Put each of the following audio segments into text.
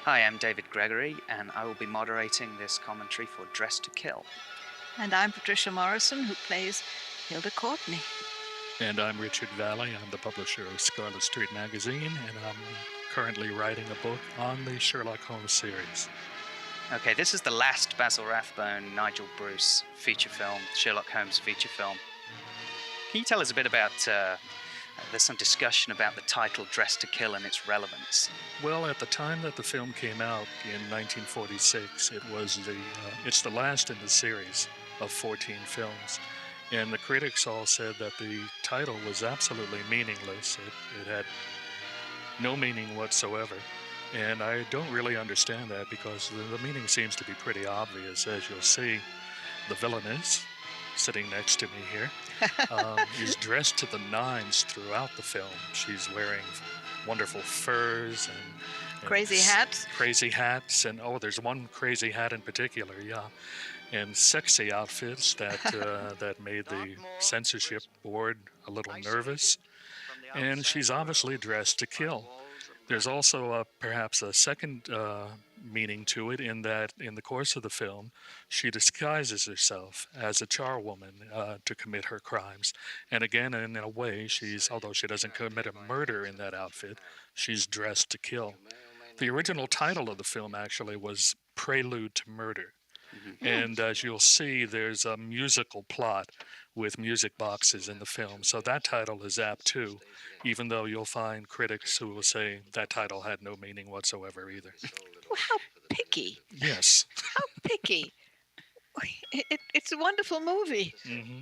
Hi, I'm David Gregory, and I will be moderating this commentary for Dress to Kill. And I'm Patricia Morison, who plays Hilda Courtney. And I'm Richard Valley. I'm the publisher of Scarlet Street Magazine, and I'm currently writing a book on the Sherlock Holmes series. Okay, this is the last Basil Rathbone, Nigel Bruce feature film, Sherlock Holmes feature film. Can you tell us a bit about, there's some discussion about the title Dress to Kill and its relevance. Well, at the time that the film came out in 1946, it's the last in the series of 14 films. And the critics all said that the title was absolutely meaningless. It had no meaning whatsoever. And I don't really understand that because the meaning seems to be pretty obvious. As you'll see, the villainess, sitting next to me here, is dressed to the nines throughout the film. She's wearing wonderful furs and Crazy hats. Crazy hats, and there's one crazy hat in particular, yeah. And sexy outfits that made the censorship board a little nervous. And she's obviously dressed to kill. There's also perhaps a second meaning to it in that in the course of the film, she disguises herself as a charwoman to commit her crimes. And again, in a way, although she doesn't commit a murder in that outfit, she's dressed to kill. The original title of the film actually was Prelude to Murder. Mm-hmm. And as you'll see, there's a musical plot with music boxes in the film. So that title is apt too, even though you'll find critics who will say that title had no meaning whatsoever either. Well, how picky. Yes. How picky. It's a wonderful movie. Mm-hmm.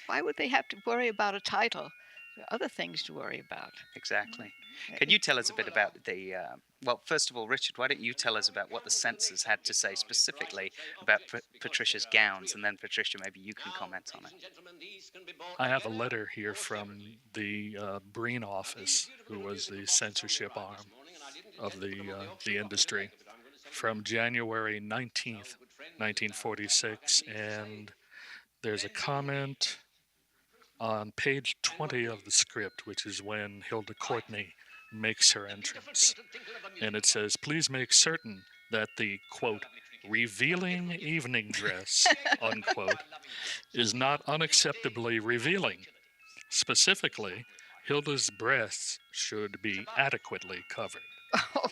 Why would they have to worry about a title? There are other things to worry about. Exactly. Can you tell us a bit about well, first of all, Richard, why don't you tell us about what the censors had to say specifically about Patricia's gowns, and then Patricia, maybe you can comment on it. I have a letter here from the Breen office, who was the censorship arm of the industry, from January 19th, 1946, and there's a comment on page 20 of the script, which is when Hilda Courtney makes her entrance. And it says, please make certain that the, quote, revealing evening dress, unquote, is not unacceptably revealing. Specifically, Hilda's breasts should be adequately covered. Oh,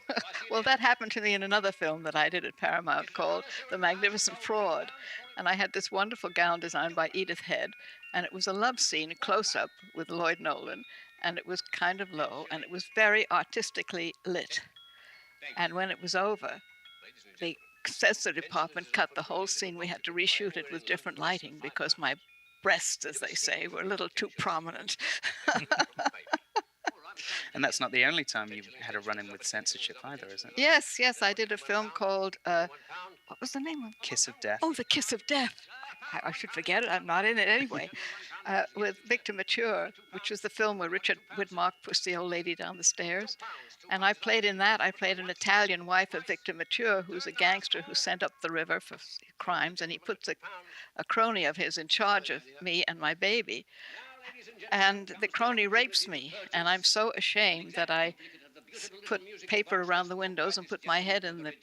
well, that happened to me in another film that I did at Paramount called The Magnificent Fraud. And I had this wonderful gown designed by Edith Head, and it was a love scene, a close-up with Lloyd Nolan, and it was kind of low, and it was very artistically lit. And when it was over, the censor department cut the whole scene. We had to reshoot it with different lighting because my breasts, as they say, were a little too prominent. And that's not the only time you had a run-in with censorship either, is it? Yes, I did a film called, what was the name of it? Kiss of Death. Oh, The Kiss of Death. I should forget it. I'm not in it anyway. With Victor Mature, which was the film where Richard Widmark pushed the old lady down the stairs. And I played in that. I played an Italian wife of Victor Mature, who's a gangster who sent up the river for crimes, and he puts a crony of his in charge of me and my baby. And the crony rapes me, and I'm so ashamed that I put paper around the windows and put my head in the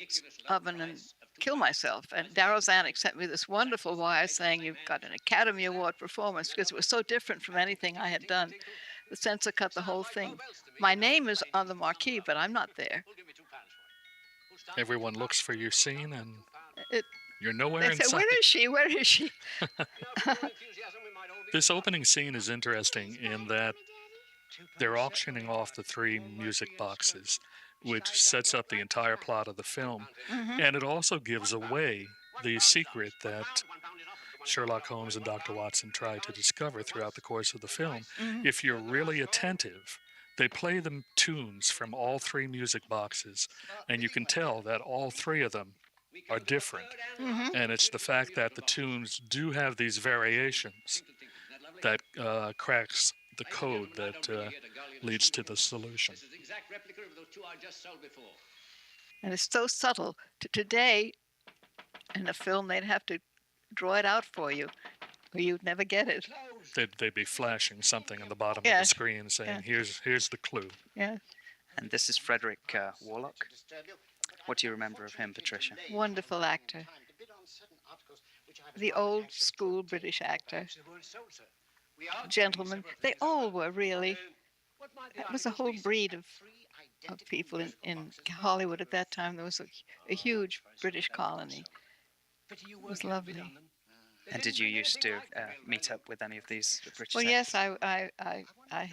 oven and kill myself. And Darryl Zanuck sent me this wonderful wire saying, you've got an Academy Award performance, because it was so different from anything I had done. The censor cut the whole thing. My name is on the marquee, but I'm not there. Everyone looks for your scene, and you're nowhere they in say, sight. Where is she? This opening scene is interesting in that they're auctioning off the 3 music boxes, which sets up the entire plot of the film. Mm-hmm. And it also gives away the secret that Sherlock Holmes and Dr. Watson try to discover throughout the course of the film. Mm-hmm. If you're really attentive, they play the tunes from all 3 music boxes, and you can tell that all 3 of them are different. Mm-hmm. And it's the fact that the tunes do have these variations that cracks the code that leads to the solution. And it's so subtle. Today, in a film, they'd have to draw it out for you, or you'd never get it. They'd be flashing something on the bottom of the screen saying, here's the clue. Yeah. And this is Frederick Warlock. What do you remember of him, Patricia? Wonderful actor. The old school British actor. Gentlemen. They all were really. That was a whole breed of people in Hollywood at that time. There was a huge British colony. It was lovely. And did you used to meet up with any of these British Well, yes, actors? I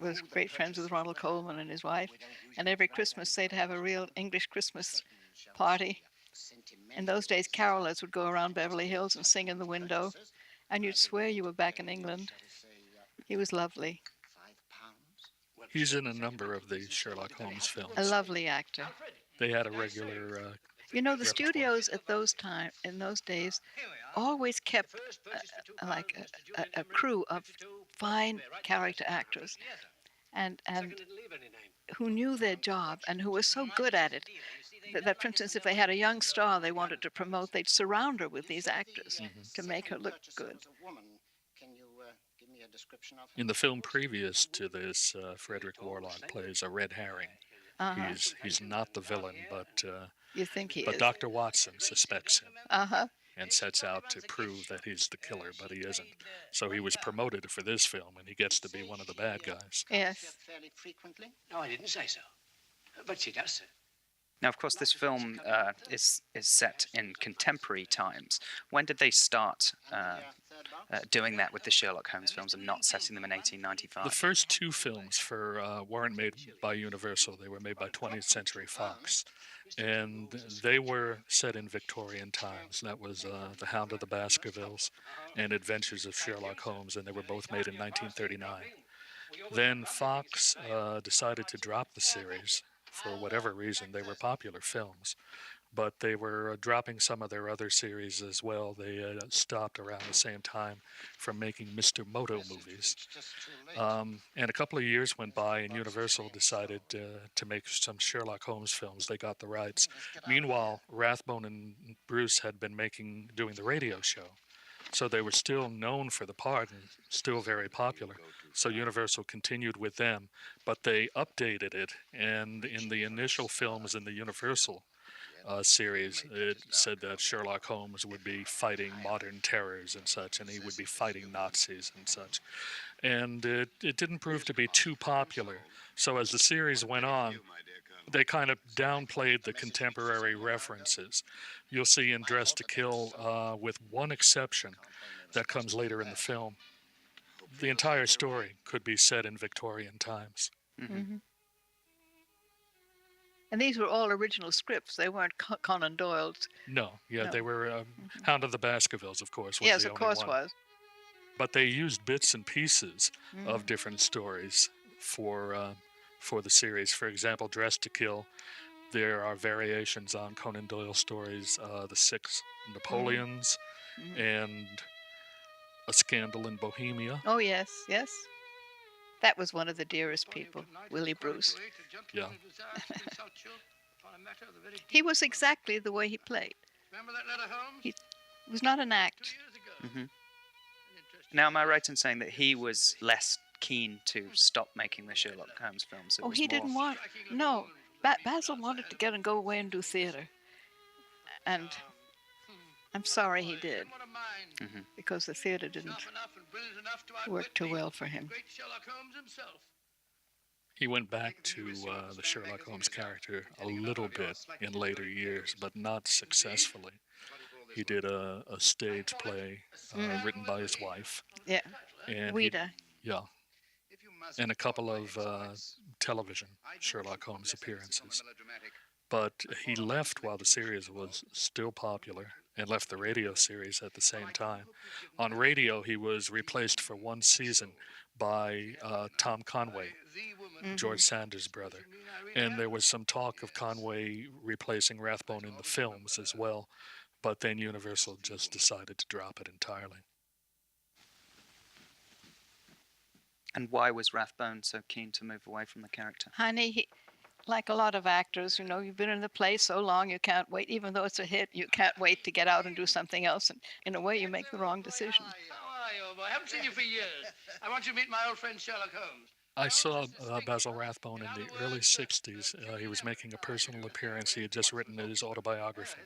was great friends with Ronald Colman and his wife, and every Christmas they'd have a real English Christmas party. In those days, carolers would go around Beverly Hills and sing in the window, and you'd swear you were back in England. He was lovely. He's in a number of the Sherlock Holmes films. A lovely actor. They had a regular. You know, the repertoire. studios at in those days, always kept a crew of fine character actors, and who knew their job and who were so good at it that, for instance, if they had a young star they wanted to promote, they'd surround her with these actors to make her look good. In the film previous to this, Frederick Warlock plays a red herring. Uh-huh. He's not the villain, but You think he is? Dr. Watson suspects him Uh-huh. and sets out to prove that he's the killer, but he isn't. So he was promoted for this film, and he gets to be one of the bad guys. Yes. No, I didn't say so. But she does, sir. Now, of course, this film is set in contemporary times. When did they start doing that with the Sherlock Holmes films and not setting them in 1895? The first two films weren't made by Universal. They were made by 20th Century Fox. And they were set in Victorian times. That was The Hound of the Baskervilles and Adventures of Sherlock Holmes, and they were both made in 1939. Then Fox decided to drop the series. For whatever reason, they were popular films, but they were dropping some of their other series as well. They stopped around the same time from making Mr. Moto movies. And a couple of years went by, and Universal decided to make some Sherlock Holmes films. They got the rights. Meanwhile, Rathbone and Bruce had been doing the radio show. So they were still known for the part and still very popular. So Universal continued with them, but they updated it. And in the initial films in the Universal series, it said that Sherlock Holmes would be fighting modern terrors and such, and he would be fighting Nazis and such. And it didn't prove to be too popular. So as the series went on, they kind of downplayed the contemporary references. You'll see in Dress to Kill, with one exception that comes later in the film, the entire story could be set in Victorian times. Mm-hmm. And these were all original scripts. They weren't Conan Doyle's. No, they were Hound of the Baskervilles, of course, was Yes, the of only course one. was. But they used bits and pieces of different stories for the series. For example, Dress to Kill, there are variations on Conan Doyle stories, The Six Napoleons, and A Scandal in Bohemia. Oh, yes, yes. That was one of the dearest people, Willie Bruce. Yeah. He was exactly the way he played. Remember that letter, Holmes? He was not an act. Now, am I right in saying that he was less keen to stop making the Sherlock Holmes films? It was He more- didn't want. No, Basil wanted to get and go away and do theater, and I'm sorry he did, What a mind. because the theater didn't Sharp enough and brilliant enough to work outwit too me. well for him. Great Sherlock Holmes himself. He went back to the Sherlock Holmes character a little bit in later years, but not successfully. He did a stage play written by his wife. Yeah, And Ouida. and a couple of television Sherlock Holmes appearances. But he left while the series was still popular and left the radio series at the same time. On radio, he was replaced for one season by Tom Conway, George Sanders' brother. And there was some talk of Conway replacing Rathbone in the films as well, but then Universal just decided to drop it entirely. And why was Rathbone so keen to move away from the character? Honey, like a lot of actors, you've been in the play so long you can't wait, even though it's a hit, you can't wait to get out and do something else. And in a way, you make the wrong decision. How are you, old boy? I haven't seen you for years. I want you to meet my old friend Sherlock Holmes. I saw Basil Rathbone in the early 60s. He was making a personal appearance. He had just written his autobiography.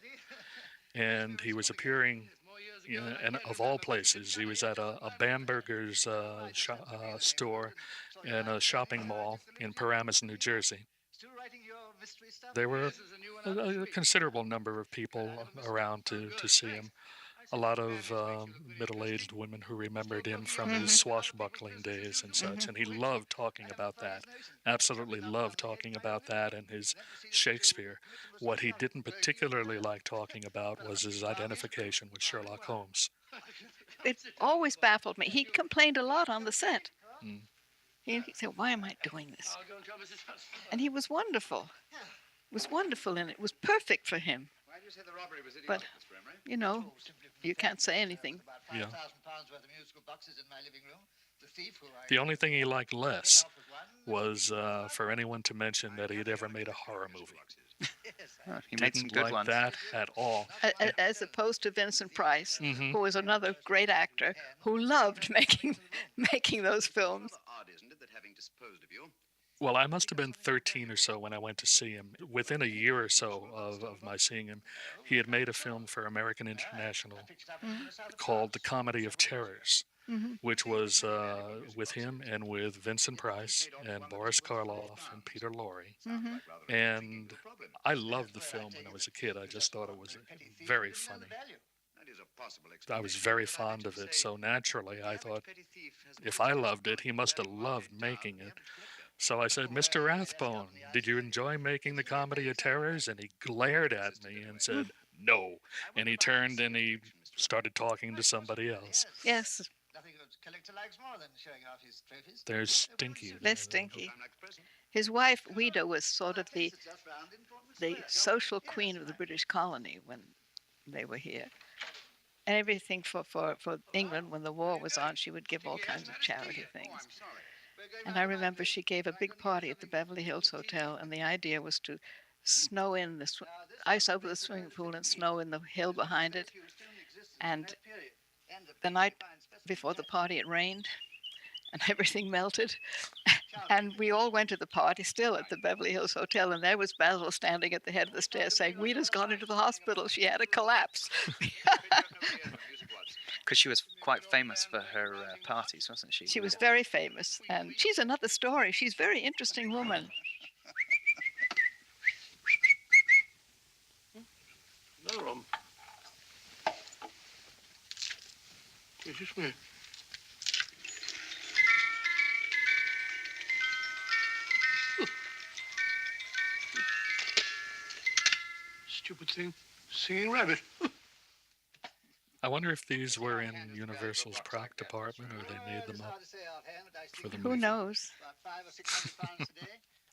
And he was appearing, and of all places, he was at a Bamberger's store in a shopping mall in Paramus, New Jersey. There were a considerable number of people around to see him. A lot of middle-aged women who remembered him from his swashbuckling days and such, and he loved talking about that. Absolutely loved talking about that and his Shakespeare. What he didn't particularly like talking about was his identification with Sherlock Holmes. It always baffled me. He complained a lot on the set. Mm. He said, "Why am I doing this?" And he was wonderful. Was wonderful in it. It was perfect for him. But, you know, you can't say anything. Yeah. The only thing he liked less was for anyone to mention that he had ever made a horror movie. He made some Didn't good like ones. that at all. As opposed to Vincent Price, Mhm. who was another great actor who loved making those films. Well, I must have been 13 or so when I went to see him. Within a year or so of my seeing him, he had made a film for American International called The Comedy of Terrors, which was with him and with Vincent Price and Boris Karloff and Peter Lorre. And I loved the film when I was a kid. I just thought it was very funny. I was very fond of it, so naturally I thought if I loved it, he must have loved making it. So I said, "Mr. Rathbone, did you enjoy making The Comedy of Terrors?" And he glared at me and said, "No." And he turned and he started talking to somebody else. Yes, There's Stinky. they're stinky. His wife, Ouida, was sort of the social queen of the British colony when they were here. And everything for England, when the war was on, she would give all kinds of charity things. And I remember she gave a big party at the Beverly Hills Hotel, and the idea was to snow in the ice over the swimming pool and snow in the hill behind it. And the night before the party, it rained, and everything melted. And we all went to the party still at the Beverly Hills Hotel, and there was Basil standing at the head of the stairs saying, "Ouida's gone into the hospital. She had a collapse." Because she was quite famous for her parties, wasn't she? She was very famous, and she's another story. She's a very interesting woman. Another room. Just a minute. Stupid thing. Singing rabbit. I wonder if these were in Universal's prop department or they made them up for the movie. Who knows?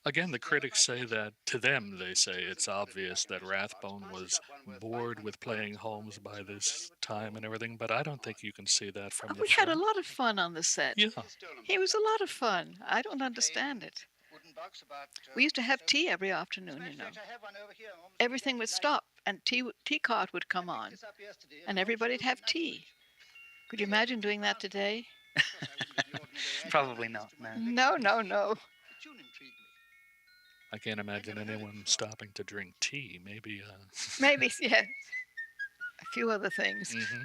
Again, the critics say that, to them, they say it's obvious that Rathbone was bored with playing Holmes by this time and everything, but I don't think you can see that from the We had a film. lot of fun on the set. Yeah. He was a lot of fun. I don't understand it. We used to have tea every afternoon, you know. Everything would stop, and tea cart would come on, and everybody'd have tea. Could you imagine doing that today? Probably not, no. No, no, no. I can't imagine anyone stopping to drink tea. Maybe. Maybe, yeah. A few other things. Mhm.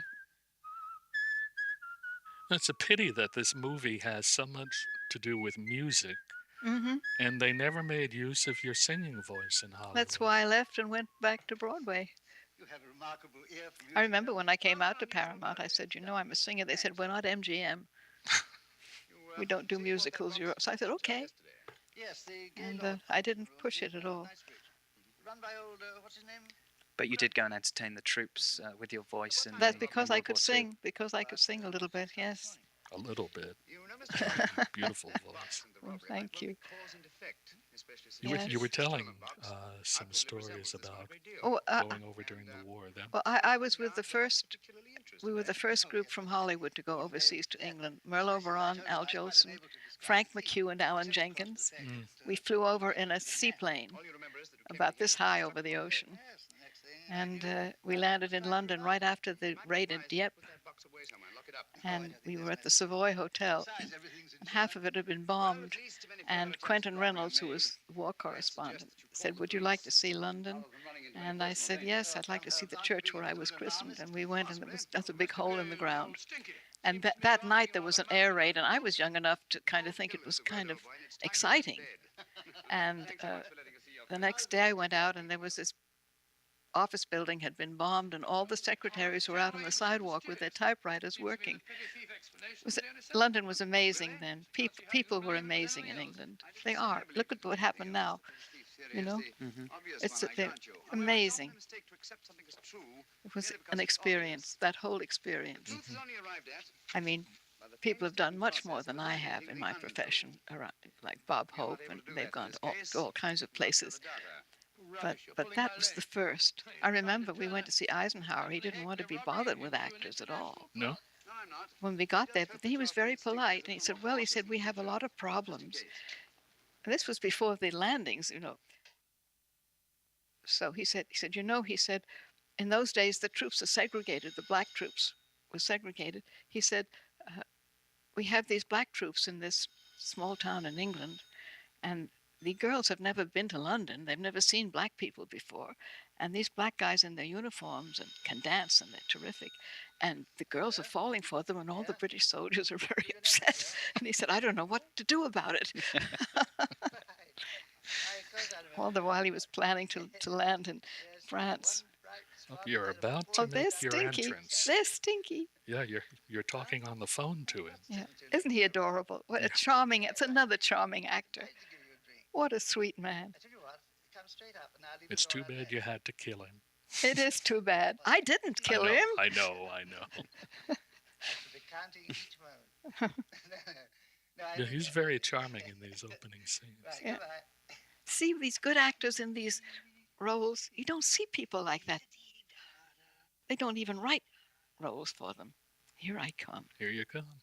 It's a pity that this movie has so much to do with music, Hmm. and they never made use of your singing voice in Hollywood. That's why I left and went back to Broadway. I remember when I came out to Paramount, I said, I'm a singer. They said, "We're not MGM. We don't do musicals." So I said, "Okay." And I didn't push it at all. But you did go and entertain the troops with your voice. That's because I could sing. Because I could sing a little bit, yes. A little bit. Beautiful voice. Well, thank you. You were telling some stories about going over during the war. Then. Well, I was with we were the first group from Hollywood to go overseas to England. Merle Oberon, Al Jolson, Frank McHugh, and Alan Jenkins. We flew over in a seaplane about this high over the ocean. And we landed in London right after the raid in Dieppe. and we were at the Savoy Hotel, and half of it had been bombed. And Quentin Reynolds, who was the war correspondent, said, "Would you like to see London?" And I said, "Yes, I'd like to see the church where I was christened." And we went, and there was just a big hole in the ground. And that night there was an air raid, and I was young enough to kind of think it was kind of exciting. And the next day I went out, and there was this office building had been bombed, and all the secretaries were out on the sidewalk with their typewriters working. London was amazing then. People were amazing in England. They are. Look at what happened now. You know, it's amazing. It was an experience, that whole experience. I mean, people have done much more than I have in my profession, around, like Bob Hope, and they've gone to all kinds of places. But that was the first. I remember we went to see Eisenhower. He didn't want to be bothered with actors at all. No? When we got there, but he was very polite, and he said, "Well," he said, "we have a lot of problems." And this was before the landings, you know. So he said, he said, "In those days, the troops are segregated. The black troops were segregated." He said, "We have these black troops in this small town in England, and the girls have never been to London. They've never seen black people before. And these black guys in their uniforms and can dance, and they're terrific. And the girls are falling for them, and all the British soldiers are very upset." And he said, "I don't know what to do about it." All the while he was planning to land in France. You're about to they're make your stinky. entrance. They're stinky. Yeah, you're talking on the phone to him. Yeah. Isn't he adorable? What a charming, it's another charming actor. What a sweet man. It's too bad you had to kill him. It is too bad. I didn't kill him. I know. Yeah, he's very charming in these opening scenes. Yeah. See these good actors in these roles. You don't see people like that. They don't even write roles for them. Here I come. Here you come.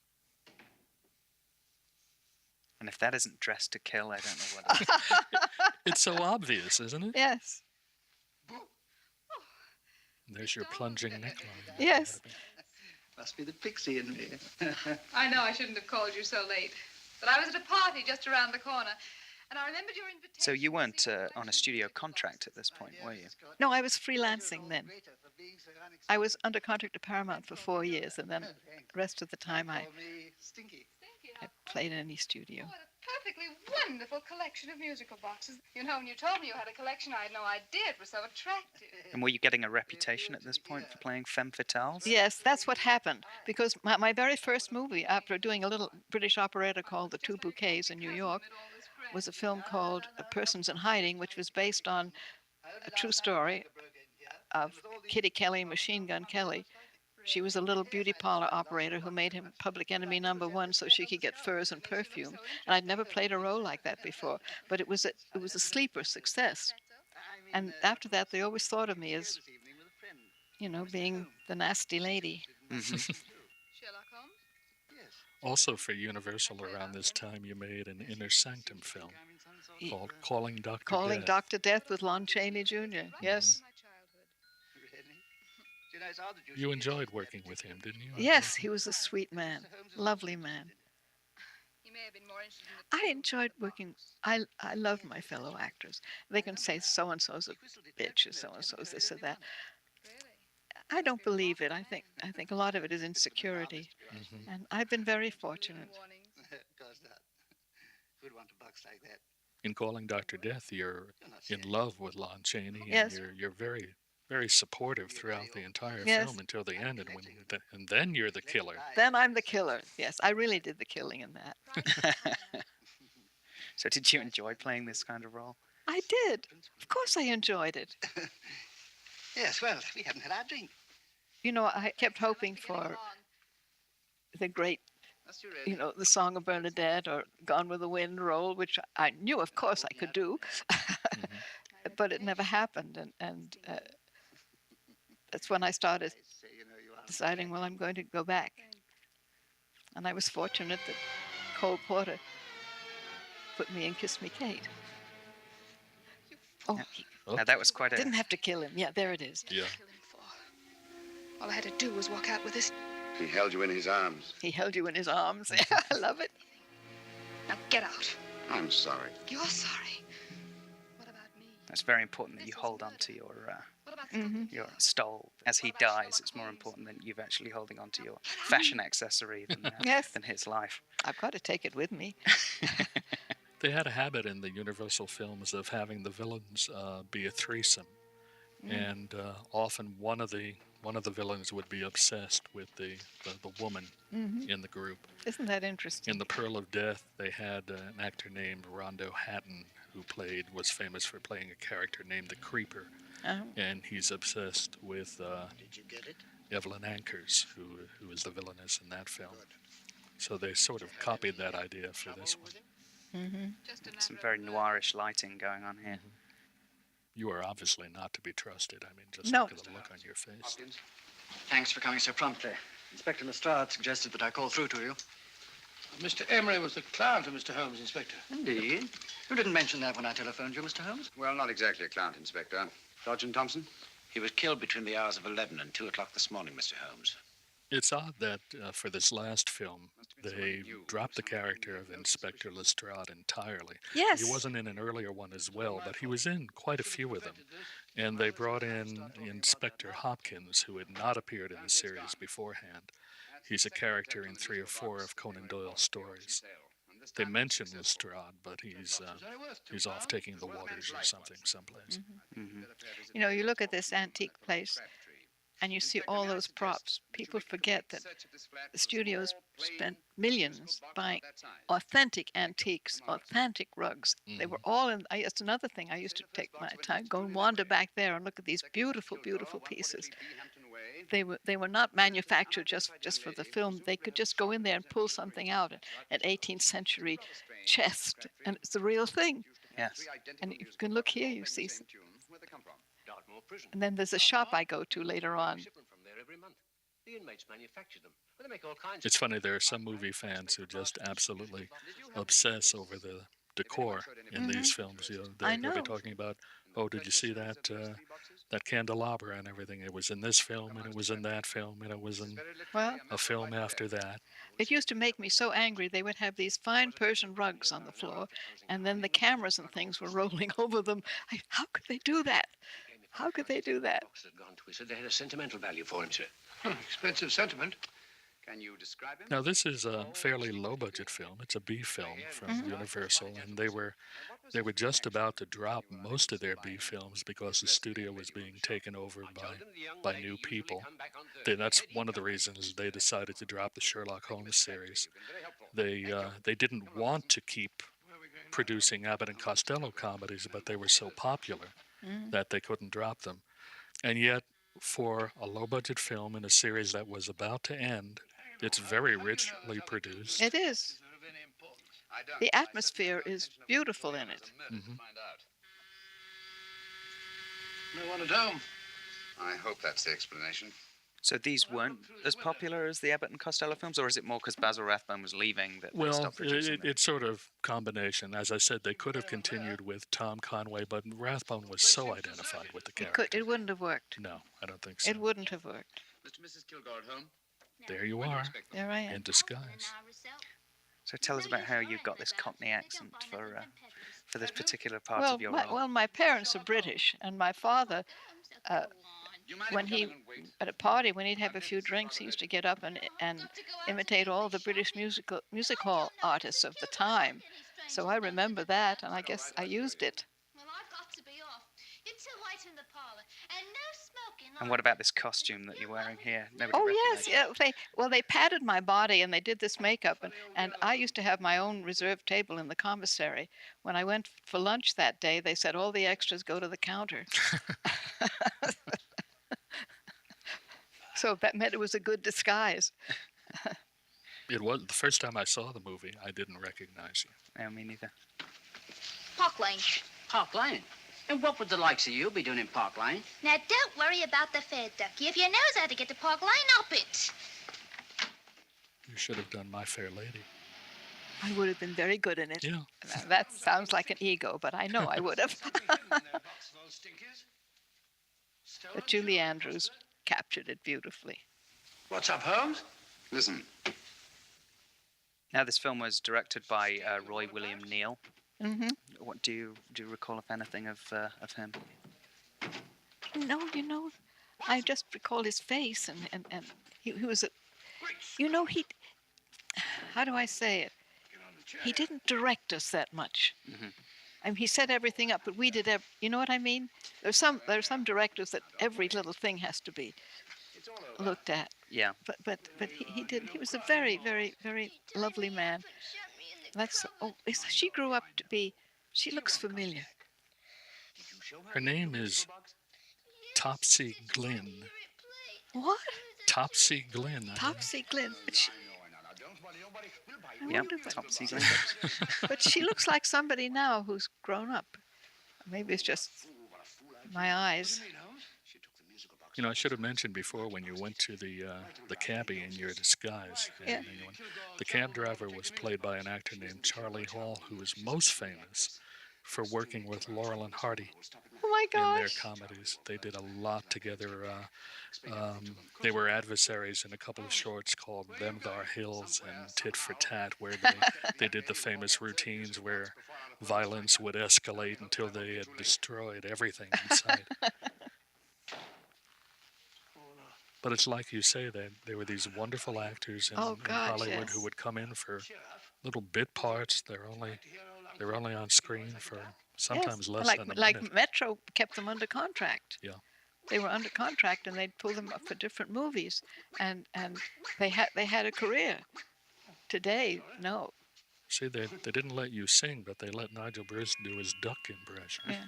And if that isn't Dressed to Kill, I don't know what it is. It's so obvious, isn't it? Yes. There's your plunging neckline. Yes. Must be the pixie in me. I know I shouldn't have called you so late, but I was at a party just around the corner, and I remembered your invitation. So you weren't on a studio contract at this point, were you? No, I was freelancing then. I was under contract to Paramount for 4 years, and then the rest of the time I played in any studio. What a perfectly wonderful collection of musical boxes. You know, when you told me you had a collection, I had no idea it was so attractive. And were you getting a reputation at this point for playing femme fatales? Yes, that's what happened. Because my very first movie, after doing a little British operetta called The Two Bouquets in New York, was a film called Persons in Hiding, which was based on a true story of Kitty Kelly, Machine Gun Kelly. She was a little beauty parlor operator who made him public enemy #1 so she could get furs and perfume. And I'd never played a role like that before, but it was a sleeper success. And after that, they always thought of me as, you know, being the nasty lady. Mm-hmm. Sherlock Holmes? Also for Universal around this time, you made an Inner Sanctum film called Calling Dr. Calling Death. Dr. Death with Lon Chaney Jr. Yes. My childhood. You enjoyed working with him, didn't you? Yes, he was a sweet man, lovely man. He may have been more interested in the I enjoyed working. I love my fellow actors. They can say so-and-so's a bitch or so-and-so's this or that. really. I don't believe it. I think a lot of it is insecurity. Mm-hmm. And I've been very fortunate. Warnings. Who'd want a box like that? In Calling Dr. Death, you're in love with Lon Chaney, and Yes. you're very, very supportive throughout the entire Yes. film until the end, and then you're the killer. Then I'm the killer. Yes, I really did the killing in that. So did you enjoy playing this kind of role? I did. Of course I enjoyed it. Yes, well, we haven't had our drink. You know, I kept hoping for the great, you know, the Song of Bernadette or Gone with the Wind role, which I knew, of course, I could do. But it never happened. And that's when I started deciding, well, I'm going to go back. And I was fortunate that Cole Porter put me in Kiss Me, Kate. Oh, he Now that was quite a... didn't have to kill him. Yeah, there it is. Yeah. Kill him for. All I had to do was walk out with this. He held you in his arms. He held you in his arms. I love it. Now get out. I'm sorry. You're sorry. What about me? It's very important that you hold on to What about your stole. As he dies, it's more important that you've actually holding on to your fashion accessory Yes. than his life. I've got to take it with me. They had a habit in the Universal films of having the villains be a threesome, and often one of the villains would be obsessed with the woman in the group. Isn't that interesting? In The Pearl of Death, they had an actor named Rondo Hatton who was famous for playing a character named the Creeper, and he's obsessed with Did you get it? Evelyn Ankers, who is the villainess in that film. So they sort of copied that idea for this one. Some very noirish lighting going on here. You are obviously not to be trusted. I mean, just No. look at the look on your face. Thanks for coming so promptly. Inspector Lestrade suggested that I call through to you. Mr. Emery was the client of Mr. Holmes, Inspector. Indeed. You didn't mention that when I telephoned you, Mr. Holmes. Well, not exactly a client, Inspector. Sergeant Thompson? He was killed between the hours of 11 and 2 o'clock this morning, Mr. Holmes. It's odd that for this last film, they dropped the character of Inspector Lestrade entirely. Yes. He wasn't in an earlier one as well, but he was in quite a few of them. And they brought in Inspector Hopkins, who had not appeared in the series beforehand. He's a character in 3 or 4 of Conan Doyle's stories. They mention Lestrade, but he's off taking the waters or something someplace. You know, you look at this antique place and you see all those props. People forget that the studios spent millions buying authentic antiques, authentic rugs. They were all in. It's another thing. I used to take my time, go and wander back there and look at these beautiful, beautiful pieces. They were not manufactured just for the film. They could just go in there and pull something out, an 18th century chest, and it's the real thing. Yes. And you can look here, you see. And then there's a shop I go to later on. The inmates manufacture them. They make all kinds It's funny, there are some movie fans who just absolutely obsess over the decor in these films. I They'll be know. talking about, oh, did you see that candelabra and everything? It was in this film, and it was in that film, and it was in Well, a film after that. it used to make me so angry. They would have these fine Persian rugs on the floor, and then the cameras and things were rolling over them. How could they do that? How could they do that? boxes had gone twisted. They had a sentimental value for him, sir. Expensive sentiment. Can you describe him? Now, this is a fairly low-budget film. It's a B film from Universal, and they were just about to drop most of their B films because the studio was being taken over by new people. That's one of the reasons they decided to drop the Sherlock Holmes series. They didn't want to keep producing Abbott and Costello comedies, but they were so popular that they couldn't drop them. And yet, for a low-budget film in a series that was about to end, it's very richly produced. It is. The atmosphere is beautiful in it. No one at home. I hope that's the explanation. So these weren't as popular as the Abbott and Costello films, or is it more because Basil Rathbone was leaving that they Well, stopped producing them? it's sort of combination. As I said, they could have continued with Tom Conway, but Rathbone was so identified with the character. It wouldn't have worked. No, I don't think so. It wouldn't have worked. Mr. and Mrs. Kilgore at home? There you are, There I am. in disguise. So tell us about how you got this Cockney accent for this particular part of your role. Well, my parents are British, and my father, when at a party, when he'd have a few drinks, he used to get up and imitate all the British music hall artists of the time. So I remember that, and I guess I used it. Well, I've got to be off. It's so light in the parlor, and no smoking. And what about this costume that you're wearing here? Nobody Oh yes, recognized yeah. They padded my body and they did this makeup, and I used to have my own reserved table in the commissary. When I went for lunch that day, they said all the extras go to the counter. So that meant it was a good disguise. It was the first time I saw the movie. I didn't recognize you. Yeah, me neither. Park Lane. Park Lane? And what would the likes of you be doing in Park Lane? Now, don't worry about the fare, Ducky. If you knows how to get to Park Lane, up it. You should have done My Fair Lady. I would have been very good in it. Yeah. Now, that sounds like an ego, but I know I would have. But Julie Andrews captured it beautifully. What's up, Holmes? Listen. Now, this film was directed by Roy William Neal. Mm-hmm. What do you recall, if anything, of him? No, I just recall his face, and he was how do I say it? He didn't direct us that much. Mm-hmm. I mean, he set everything up, but we did. You know what I mean? There's some directors that every little thing has to be looked at. Yeah. But he did. He was a very, very, very lovely man. She grew up to be. She looks familiar. Her name is Topsy Glynn. What? Topsy Glynn. Topsy Glynn. Yeah, Topsy Glynn. But she looks like somebody now who's grown up. Maybe it's just my eyes. You know, I should have mentioned before when you went to the cabbie in your disguise. Yeah. The cab driver was played by an actor named Charlie Hall, who is most famous for working with Laurel and Hardy Oh my in their gosh. comedies. They did a lot together. They were adversaries in a couple of shorts called Them Thar Hills and Tit for Tat, where they did the famous routines where violence would escalate until they had destroyed everything inside. But it's like you say, that there were these wonderful actors in Hollywood who would come in for little bit parts. They're only on screen for sometimes less than a minute. Like Metro kept them under contract. Yeah. They were under contract, and they'd pull them up for different movies, and they had a career. Today, no. See, they didn't let you sing, but they let Nigel Bruce do his duck impression. Yeah.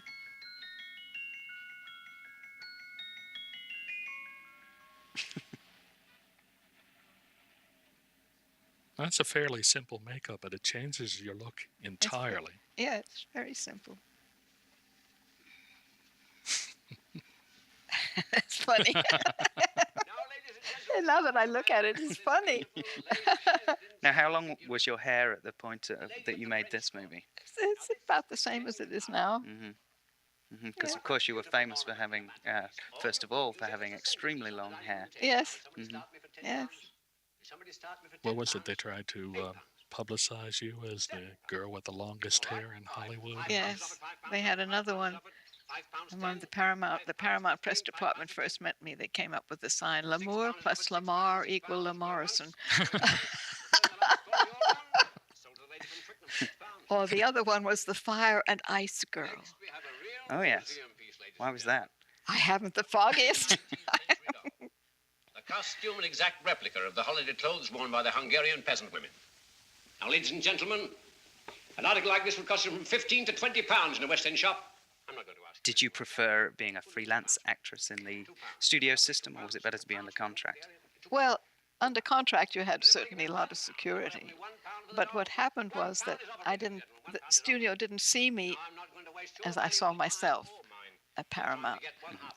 That's a fairly simple makeup, but it changes your look entirely. It's very simple. It's funny. And now that I look at it, it's funny. Now, how long was your hair at the point that you made this movie? It's about the same as it is now. Mm-hmm. Because, of course, you were famous for having, first of all, for having extremely long hair. Yes. Mm-hmm. Yes. What was it? They tried to publicize you as the girl with the longest hair in Hollywood? Yes. They had another one. And when the Paramount Press Department first met me, they came up with the sign, L'amour plus Lamar equal Morison. Or the other one was the Fire and Ice Girl. Oh, yes. Why was that? I haven't the foggiest. A costume an exact replica of the holiday clothes worn by the Hungarian peasant women. Now, ladies and gentlemen, an article like this would cost you from 15 to 20 pounds in a West End shop. I'm not going to ask. Did you prefer being a freelance actress in the studio system, or was it better to be under contract? Well, under contract, you had certainly a lot of security. But what happened was that the studio didn't see me as I saw myself at Paramount.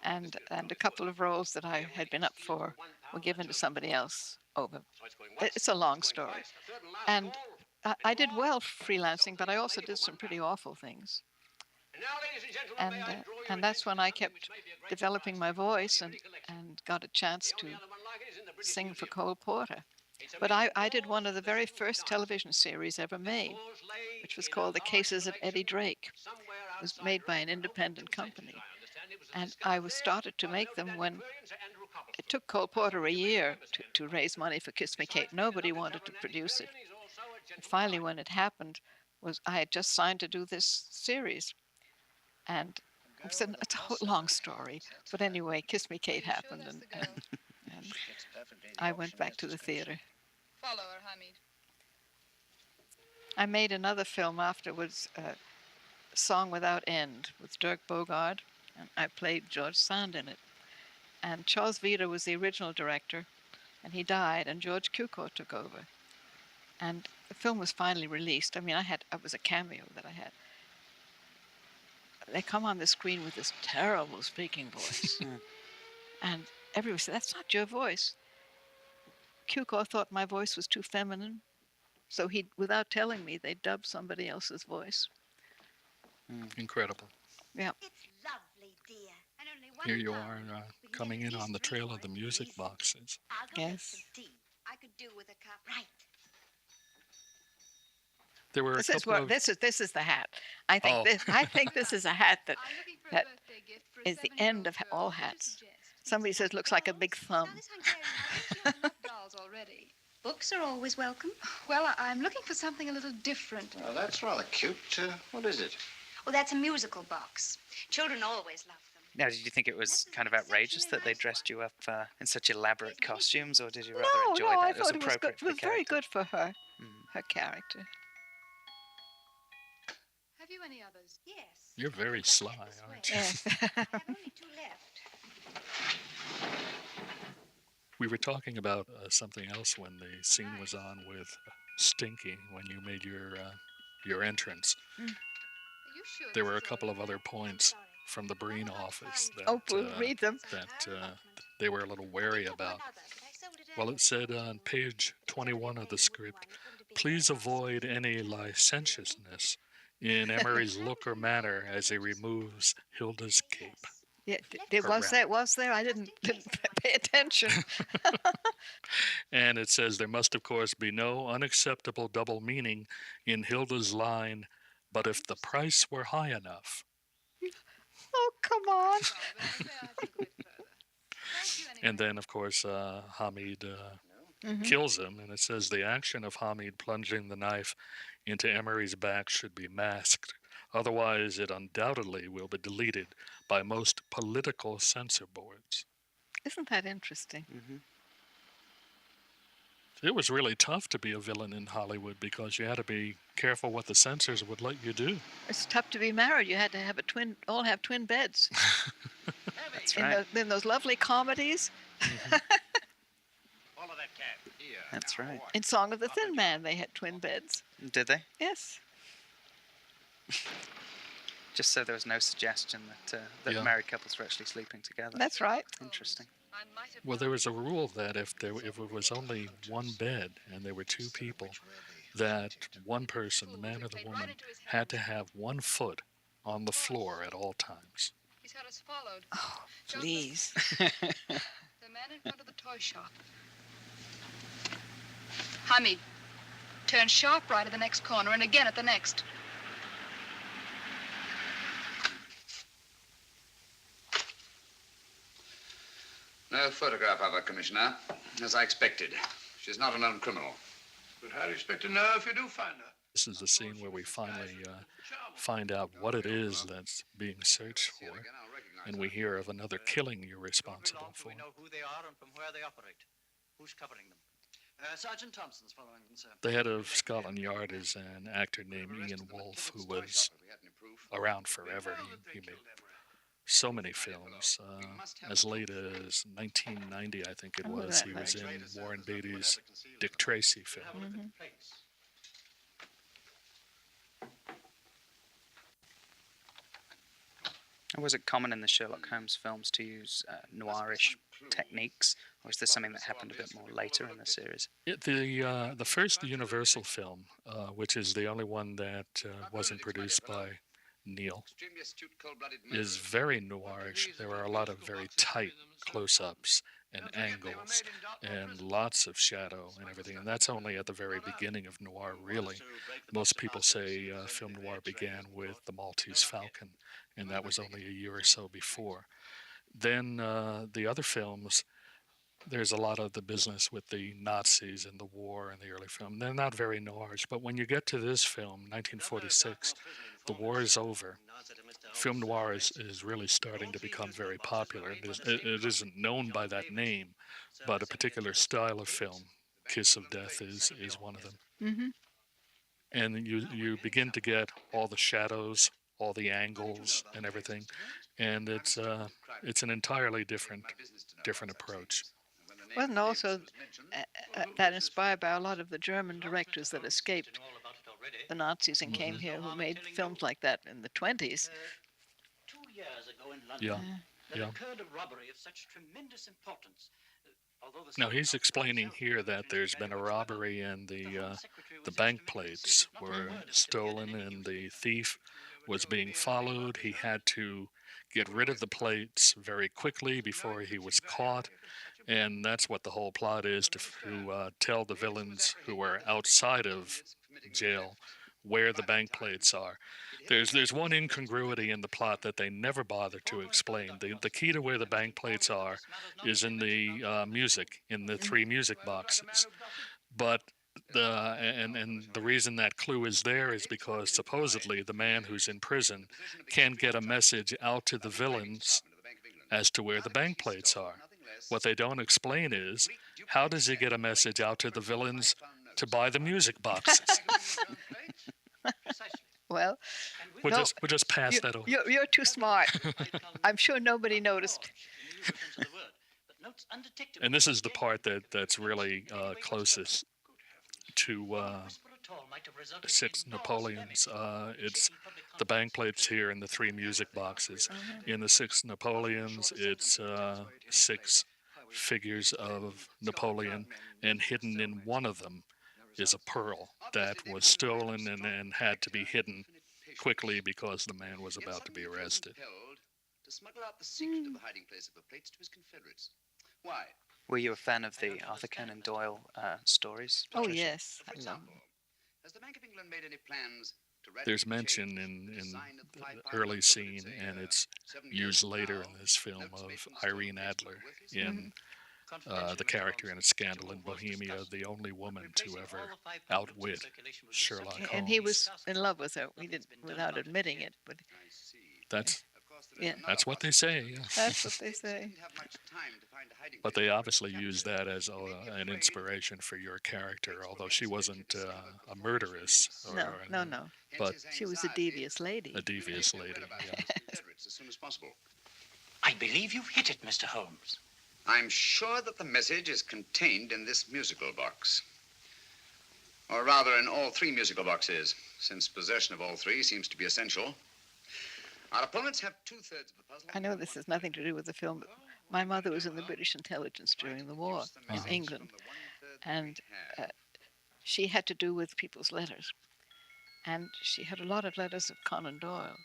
And a couple of roles that I had been up for were given to somebody else over. It's a long story. And I did well freelancing, but I also did some pretty awful things. And that's when I kept developing my voice and got a chance to sing for Cole Porter. But I did one of the very first television series ever made, which was called The Cases of Eddie Drake. It was made by an independent company. And I was started to make them when it took Cole Porter a year to raise money for Kiss Me Kate. Nobody wanted to produce it. And finally, when it happened, I had just signed to do this series. And it's a long story. But anyway, Kiss Me Kate happened, and I went back to the theater. Follow her, Hamid. I made another film afterwards, Song Without End, with Dirk Bogarde, and I played George Sand in it. And Charles Vida was the original director, and he died, and George Cukor took over. And the film was finally released. I mean, it was a cameo that I had. They come on the screen with this terrible speaking voice. And everyone said, "That's not your voice." Cukor thought my voice was too feminine, so without telling me, they dubbed somebody else's voice. Incredible. Yeah. It's lovely, dear. And only one Here you pound. are coming in on the trail of the music boxes. I'll go Yes. get some tea. I could do with a cup. Right. There were a This is couple of... this is the hat. I think this is a hat that is the end of all hats. Somebody says looks like a big thumb. Dolls already. Books are always welcome. Well, I'm looking for something a little different. Well, that's rather cute. What is it? Oh, that's a musical box. Children always love them. Now, did you think it was kind of outrageous that they dressed you up in such elaborate costumes, or did you rather enjoy that? I It was thought it was good. appropriate It for the was very character. good for her, her character. Have you any others? Yes. You're very sly, aren't you? Yes. I have only 2 left. We were talking about something else when the scene was on with Stinky, when you made your entrance. Are you sure There this were a is all couple of right? other points from the Breen office that, Oh, we'll read them. that they were a little wary about. Well, it said on page 21 of the script, please avoid any licentiousness in Emery's look or manner as he removes Hilda's cape. Yeah, was there? I didn't pay attention. And it says there must, of course, be no unacceptable double meaning in Hilda's line, but if the price were high enough. Oh, come on. And then, of course, Hamid kills him, and it says the action of Hamid plunging the knife into Emery's back should be masked. Otherwise, it undoubtedly will be deleted by most political censor boards. Isn't that interesting? Mm-hmm. It was really tough to be a villain in Hollywood because you had to be careful what the censors would let you do. It's tough to be married. You had to have all have twin beds. That's right. In those lovely comedies. Follow that cab. That's right. In Song of the Thin Man, they had twin beds. Did they? Yes. Just so there was no suggestion that married couples were actually sleeping together. That's right. Interesting. Well, there was a rule that if it was only one bed and there were 2 people, that one person, the man or the woman, had to have 1 foot on the floor at all times. He's had us followed. Oh, please. The man in front of the toy shop. Hamid, turn sharp right at the next corner and again at the next. No photograph of her, Commissioner, as I expected. She's not a known criminal. But how do you expect to know if you do find her? This is the scene where we finally find out what it is that's being searched for, and we hear of another killing you're responsible for. We know who they are and from where they operate. Who's covering them? Sergeant Thompson's following them, sir. The head of Scotland Yard is an actor named Ian Wolfe, who was around forever. He made so many films. As late as 1990, I think it was, he was in Warren Beatty's Dick Tracy film. Mm-hmm. Was it common in the Sherlock Holmes films to use noirish techniques, or is this something that happened a bit more later in the series? The first Universal film, which is the only one that wasn't produced by Neil, is very noirish. There are a lot of very tight close-ups and angles and lots of shadow and everything, and that's only at the very beginning of noir, really. Most people say film noir began with The Maltese Falcon, and that was only a year or so before. Then the other films, there's a lot of the business with the Nazis and the war in the early film. They're not very noirish, but when you get to this film, 1946, the war is over. Film noir is really starting to become very popular. It isn't known by that name, but a particular style of film, Kiss of Death, is one of them. Mm-hmm. And you begin to get all the shadows, all the angles and everything, and it's an entirely different approach. Well, and also that inspired by a lot of the German directors that escaped the Nazis and came here, who made films like that in the 20s. 2 years ago in London, there Yeah. occurred a robbery of such tremendous importance. Now he's explaining here that there's been a robbery and the bank plates were stolen and the thief was being followed. He had to get rid of the plates very quickly before he was caught, And that's what the whole plot is, to tell the villains who are outside of jail where the bank plates are. There's one incongruity in the plot that they never bother to explain. The key to where the bank plates are is in the music, in the 3 music boxes. But the reason that clue is there is because supposedly the man who's in prison can't get a message out to the villains as to where the bank plates are. What they don't explain is, how does he get a message out to the villains to buy the music boxes? Well, We'll just pass that over. You're too smart. I'm sure nobody noticed. And this is the part that's really closest to 6 Napoleons. It's the bank plates here in the 3 music boxes. In the 6 Napoleons, it's 6 figures of Napoleon, and hidden in one of them is a pearl that was stolen and had to be hidden quickly because the man was about to be arrested. To smuggle out the secret of the hiding place of the plates to his confederates. Why? Were you a fan of the Arthur Conan Doyle stories, Oh, Patricia? yes. For example, has the Bank of England made any plans to There's mention in the early scene, and it's used later in this film, of Irene Adler in the character in A Scandal in Bohemia, the only woman to ever outwit Sherlock Holmes. And he was in love with her. We didn't, without admitting it, but That's what they say. Yeah. that's what they say. But they obviously used that as an inspiration for your character, although she wasn't a murderess. No. But She was a devious lady. a devious lady. Yeah. as soon as possible. I believe you've hit it, Mr. Holmes. I'm sure that the message is contained in this musical box. Or rather, in all 3 musical boxes, since possession of all 3 seems to be essential. Our opponents have 2/3 of the puzzle. I know this has nothing to do with the film, but my mother was in the British intelligence during the war in England, and she had to do with people's letters. And she had a lot of letters of Conan Doyle.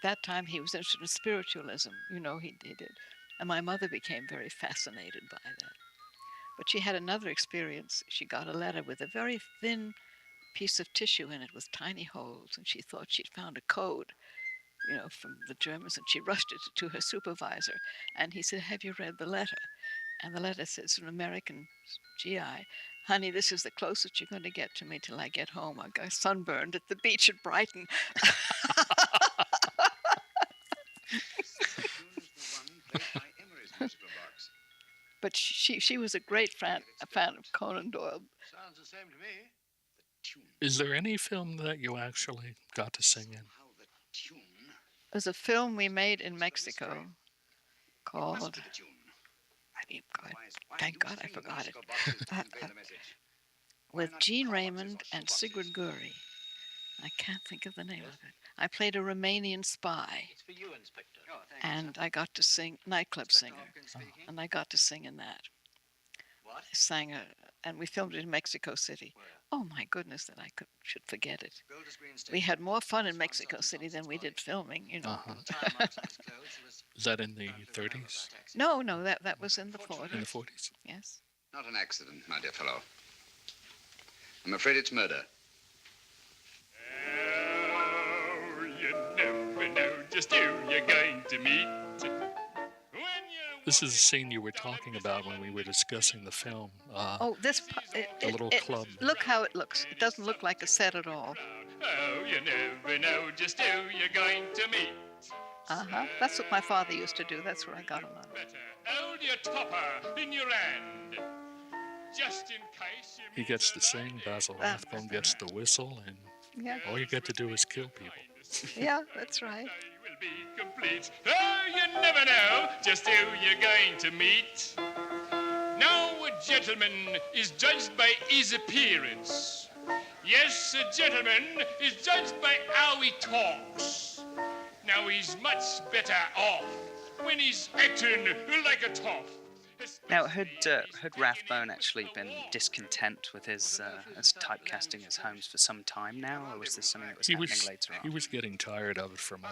That time he was interested in spiritualism, he did. And my mother became very fascinated by that. But she had another experience. She got a letter with a very thin piece of tissue in it with tiny holes, and she thought she'd found a code, from the Germans, and she rushed it to her supervisor. And he said, "Have you read the letter?" And the letter says, "An American GI, honey, this is the closest you're going to get to me till I get home. I got sunburned at the beach at Brighton." But she was a great fan of Conan Doyle. Sounds the same to me. Is there any film that you actually got to sing in? There's a film we made in Mexico called, thank God I forgot it, with Jean Raymond and Sigrid Guri. I can't think of the name of it. I played a Romanian spy. It's for you, Inspector. And I got to sing, nightclub singer, and I got to sing in that. What? I sang, and we filmed it in Mexico City. Oh my goodness, that I should forget it. We had more fun in Mexico City than we did filming, Is that in the 30s? No, that was in the 40s. In the 40s? Yes. Not an accident, my dear fellow. I'm afraid it's murder. Oh, you never know just who you're going to meet. This is the scene you were talking about when we were discussing the film. The little club. Look how it looks. It doesn't look like a set at all. Oh, you never know just who you're going to meet. That's what my father used to do. That's where I got a lot of it. Better hold your topper in your hand. Just in case you He gets to sing, Basil Rathbone gets the whistle, and all you get to do is kill people. Yeah, that's right. will be complete. Oh, you never know just who you're going to meet. Now a gentleman is judged by his appearance. Yes, a gentleman is judged by how he talks. Now he's much better off when he's acting like a toff. Now, had Rathbone actually been discontent with his typecasting as Holmes for some time now, or was this something that was happening later on? He was getting tired of it from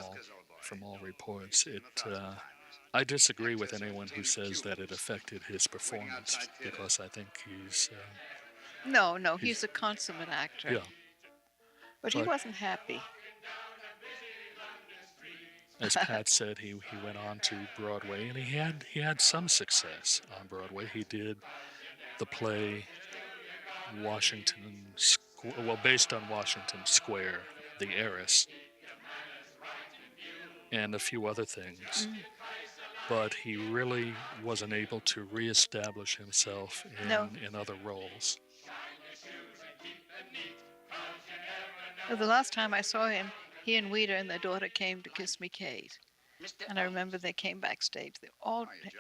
all reports. I disagree with anyone who says that it affected his performance, because I think he's... No, he's a consummate actor. Yeah. But he wasn't happy. As Pat said, he went on to Broadway, and he had some success on Broadway. He did the play based on Washington Square, The Heiress, and a few other things. But he really wasn't able to reestablish himself in other roles. Well, the last time I saw him, he and Ouida and their daughter came to Kiss Me Kate. And I remember they came backstage.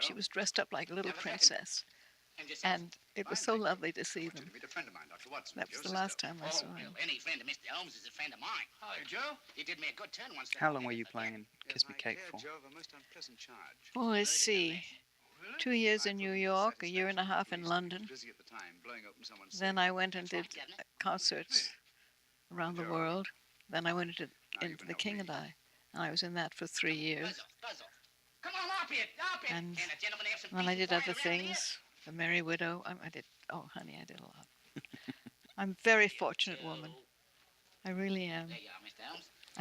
She was dressed up like a little princess. And it was so lovely to see them. That was the last time I saw him. Any friend of Mr. Holmes is a friend of mine. Hi, Joe. He did me a good turn once. How long were you playing in Kiss Me Kate for? Well, let's see. 2 years in New York, a year and a half in London. Then I went and did concerts around the world. Then I went into The King and I was in that for 3 years. And then I did other things. The Merry Widow. I did a lot. I'm a very fortunate woman. I really am.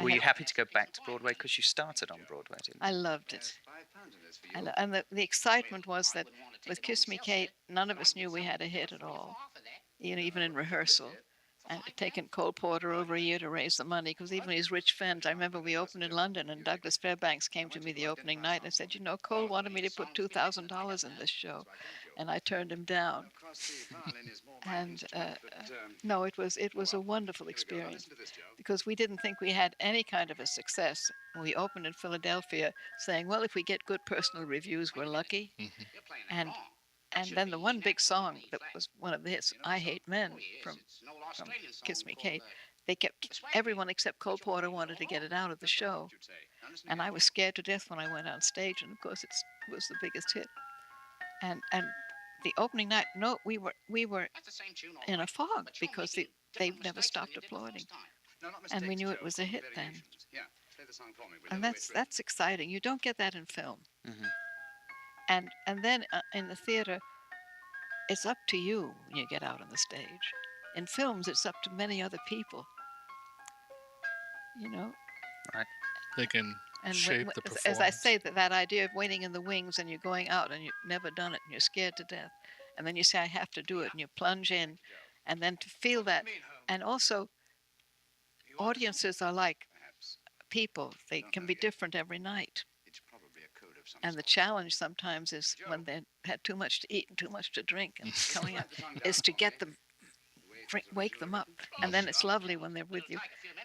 Were you happy to go back to Broadway? Because you started on Broadway, didn't you? I loved it. And the excitement was that with Kiss Me Kate, none of us knew we had a hit at all, even in rehearsal. And it had taken Cole Porter over a year to raise the money, because even his rich friends, I remember we opened in London, and Douglas Fairbanks came to me the opening night and said, Cole wanted me to put $2,000 in this show. And I turned him down. And no, it was a wonderful experience, because we didn't think we had any kind of a success. We opened in Philadelphia saying, well, if we get good personal reviews, we're lucky. And then the one big song that was one of the hits, I Hate Men, from Kiss Me Kate, everyone except Cole Porter wanted to get it out of the show. And I was scared to death when I went on stage, and of course it was the biggest hit. And the opening night, we were in a fog, because they never stopped applauding. And we knew it was a hit then. And that's exciting. You don't get that in film. And then in the theater, it's up to you when you get out on the stage. In films, it's up to many other people. Right. They can shape the performance. As I say, that idea of waiting in the wings and you're going out and you've never done it and you're scared to death. And then you say, I have to do it, and you plunge in. And then to feel that. And also, audiences are like people. They can be different every night. And the challenge sometimes is when they had too much to eat and too much to drink and coming up, is to get them, wake them up. And then it's lovely when they're with you.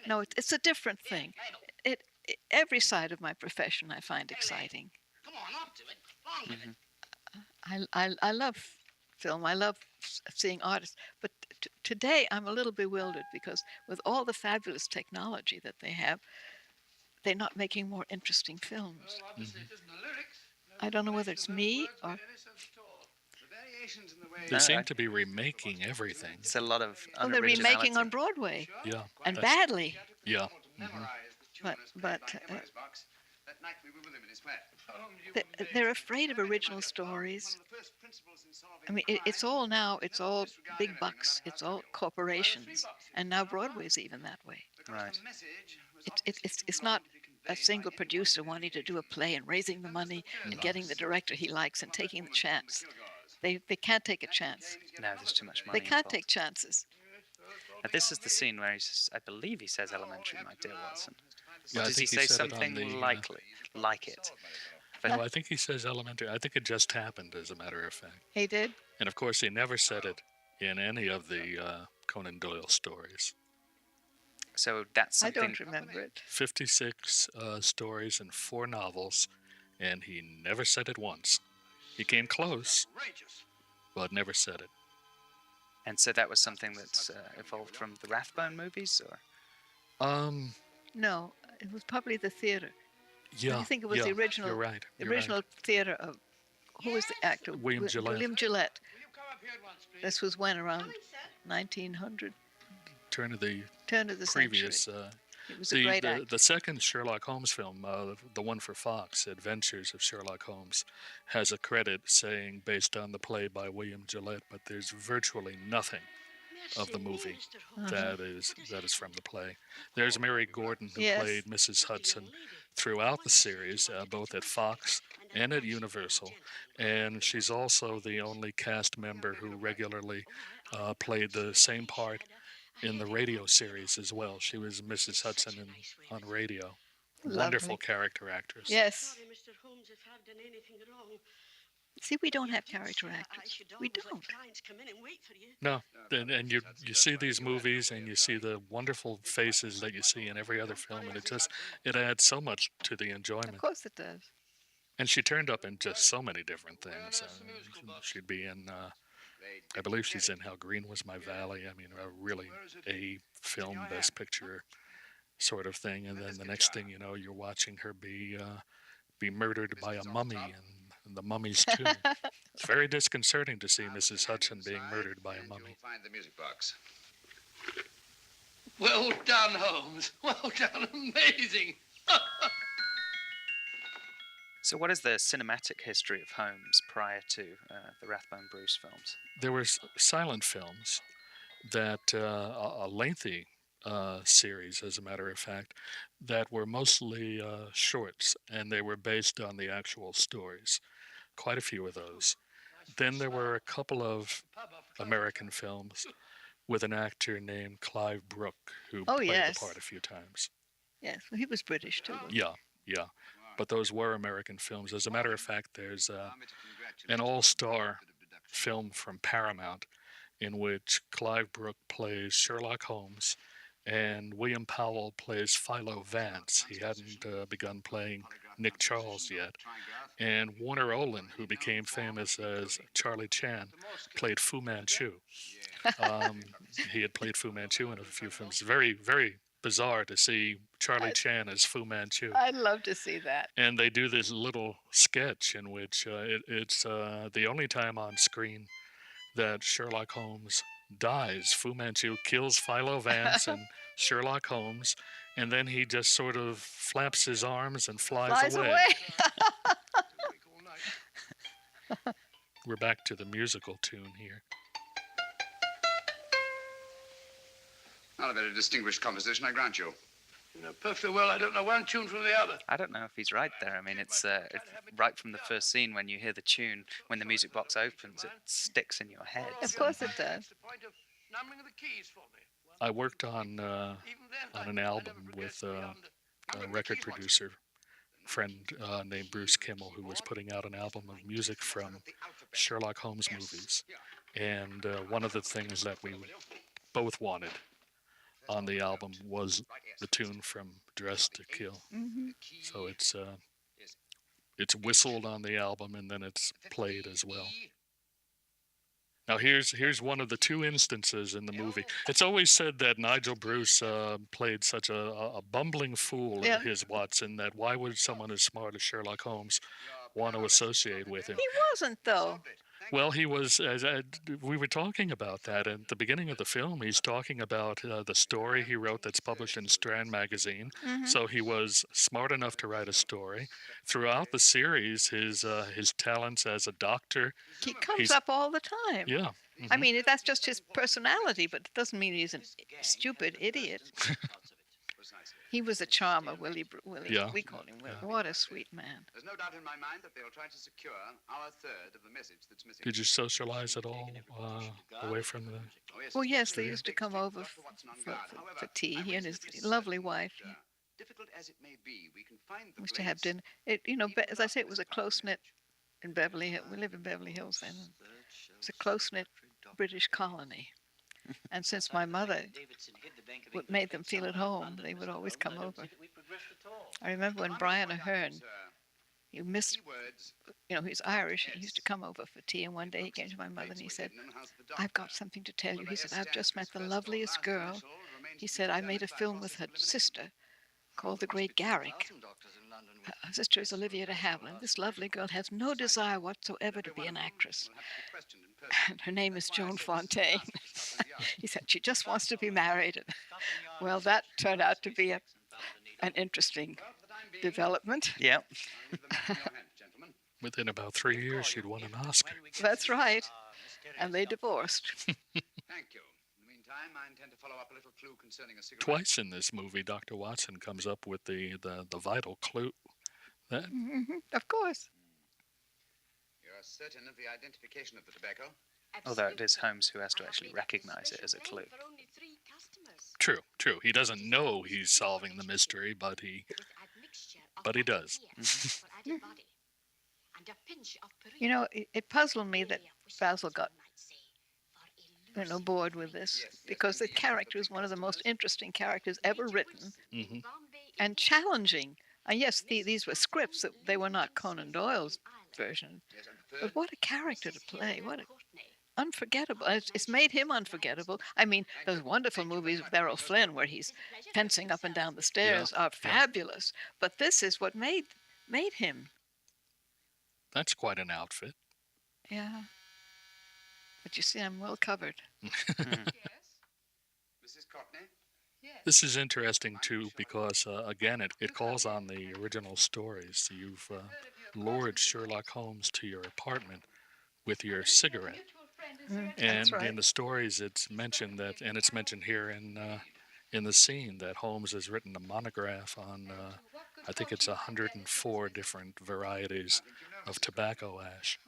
No, it's a different thing. Every side of my profession I find exciting. I love film. I love seeing artists. But today I'm a little bewildered, because with all the fabulous technology that they have, they're not making more interesting films. I don't know whether it's me or... They seem to be remaking everything. It's a lot of Well, they're remaking on Broadway. Yeah. And badly. Yeah. But they're afraid of original stories. I mean, it's all big bucks. It's all corporations. And now Broadway's even that way. Right. It's not a single producer wanting to do a play and raising the money and getting the director he likes and taking the chance. They can't take a chance. No, there's too much money They can't involved. take chances. Now, this is the scene where I believe he says elementary, my dear Watson. Yeah, Or I does he think he say said it on something the, like it? But No, I think he says elementary. I think it just happened, as a matter of fact. He did? And of course, he never said it in any of the Conan Doyle stories. So that's something... I don't remember it. 56 stories and 4 novels, and he never said it once. He came close, but never said it. And so that was something that's evolved from the Rathbone movies, or? No, it was probably the theater. Yeah, I think it was the original. You're right. The original theater of, who was the actor? William Gillette. William Gillette. This was when, around 1900? Turn of the Turn of the previous century. He was a great actor. The second Sherlock Holmes film, the one for Fox, Adventures of Sherlock Holmes, has a credit saying based on the play by William Gillette, but there's virtually nothing of the movie that is from the play. There's Mary Gordon, who played Mrs. Hudson throughout the series, both at Fox and at Universal, and she's also the only cast member who regularly played the same part in the radio series as well. She was Mrs. Hudson on radio. Lovely. Wonderful character actress. Yes. See, we don't have character actors. We don't. No, and you see these movies and you see the wonderful faces that you see in every other film, and it adds so much to the enjoyment. Of course it does. And she turned up in just so many different things. She'd be in, I believe she's in How Green Was My Valley. I mean, really a film, Best Picture sort of thing. And then the next thing you know, you're watching her be murdered by a mummy in the Mummy's tomb. It's very disconcerting to see Mrs. Hudson being murdered by a mummy. Find the music box. Well done, Holmes. Well done. Amazing. So what is the cinematic history of Holmes prior to the Rathbone Bruce films? There were silent films that, a lengthy series, as a matter of fact, that were mostly shorts, and they were based on the actual stories. Quite a few of those. Then there were a couple of American films with an actor named Clive Brooke, who played the part a few times. Yes, well, he was British too. Yeah. But those were American films. As a matter of fact, there's an all-star film from Paramount in which Clive Brooke plays Sherlock Holmes and William Powell plays Philo Vance. He hadn't begun playing Nick Charles yet. And Warner Olin, who became famous as Charlie Chan, played Fu Manchu. He had played Fu Manchu in a few films. Very, very bizarre to see Charlie Chan as Fu Manchu. I'd love to see that. And they do this little sketch in which it's the only time on screen that Sherlock Holmes dies. Fu Manchu kills Philo Vance and Sherlock Holmes, and then he just sort of flaps his arms and flies away. We're back to the musical tune here. Not a very distinguished composition, I grant you. You know perfectly well I don't know one tune from the other. I don't know if he's right there. I mean, it's right from the first scene when you hear the tune, when the music box opens, it sticks in your head. Of course it does. I worked on an album with a record producer friend named Bruce Kimmel, who was putting out an album of music from Sherlock Holmes movies. And one of the things that we both wanted on the album was the tune from Dressed to Kill. Mm-hmm. So it's whistled on the album and then it's played as well. Now here's one of the two instances in the movie. It's always said that Nigel Bruce played such a bumbling fool in his Watson, that why would someone as smart as Sherlock Holmes want to associate with him? He wasn't, though. Well, he was, as we were talking about that at the beginning of the film. He's talking about the story he wrote that's published in Strand magazine. Mm-hmm. So he was smart enough to write a story. Throughout the series, his talents as a doctor. He comes up all the time. Yeah. Mm-hmm. I mean, that's just his personality, but it doesn't mean he's a stupid idiot. He was a charmer, Willie. Yeah. We called him Willie. Yeah. What a sweet man. There's no doubt in my mind that they'll try to secure our third of the message that's missing. Did you socialize at all away from the... Well, yes, they used to come over for tea. He and his lovely wife. Difficult as it may be, we can find the used to have dinner. As I say, it was a close-knit in Beverly Hills. We live in Beverly Hills then. It was a close-knit British colony. And since my mother made them feel at home, they would always come over. I remember when Brian Ahern, he's Irish, he used to come over for tea, and one day he came to my mother and he said, "I've got something to tell you." He said, "I've just met the loveliest girl." He said, "I made a film with her sister called The Great Garrick. Her sister is Olivia de Havilland. This lovely girl has no desire whatsoever to be an actress. And her name is Joan Fontaine." He said, "She just wants to be married." Well, that turned out to be a an interesting development. Yeah. Within about 3 years, she'd won an Oscar. That's right. And they divorced. Thank you. In the meantime, I intend to follow up a little clue concerning a cigarette. Twice in this movie, Dr. Watson comes up with the vital clue. That, Of course. You're certain of the identification of the tobacco? Although it is Holmes who has to actually recognize it as a clue. true. He doesn't know he's solving the mystery, but he does. You know, it puzzled me that Basil got bored with this, because the character is one of the most interesting characters ever written, and challenging. And yes, these were scripts, that they were not Conan Doyle's version. But what a character to play. What unforgettable. It's made him unforgettable. I mean, those wonderful movies with Errol Flynn where he's fencing up and down the stairs are fabulous. But this is what made him. That's quite an outfit. Yeah. But you see, I'm well covered. Yes. Mrs. Courtney? Yes. This is interesting, too, because, again, it calls on the original stories. You've lured Sherlock Holmes to your apartment with your cigarette. And in the stories, it's mentioned that, and it's mentioned here in the scene, that Holmes has written a monograph on, I think it's 104 different varieties of tobacco ash.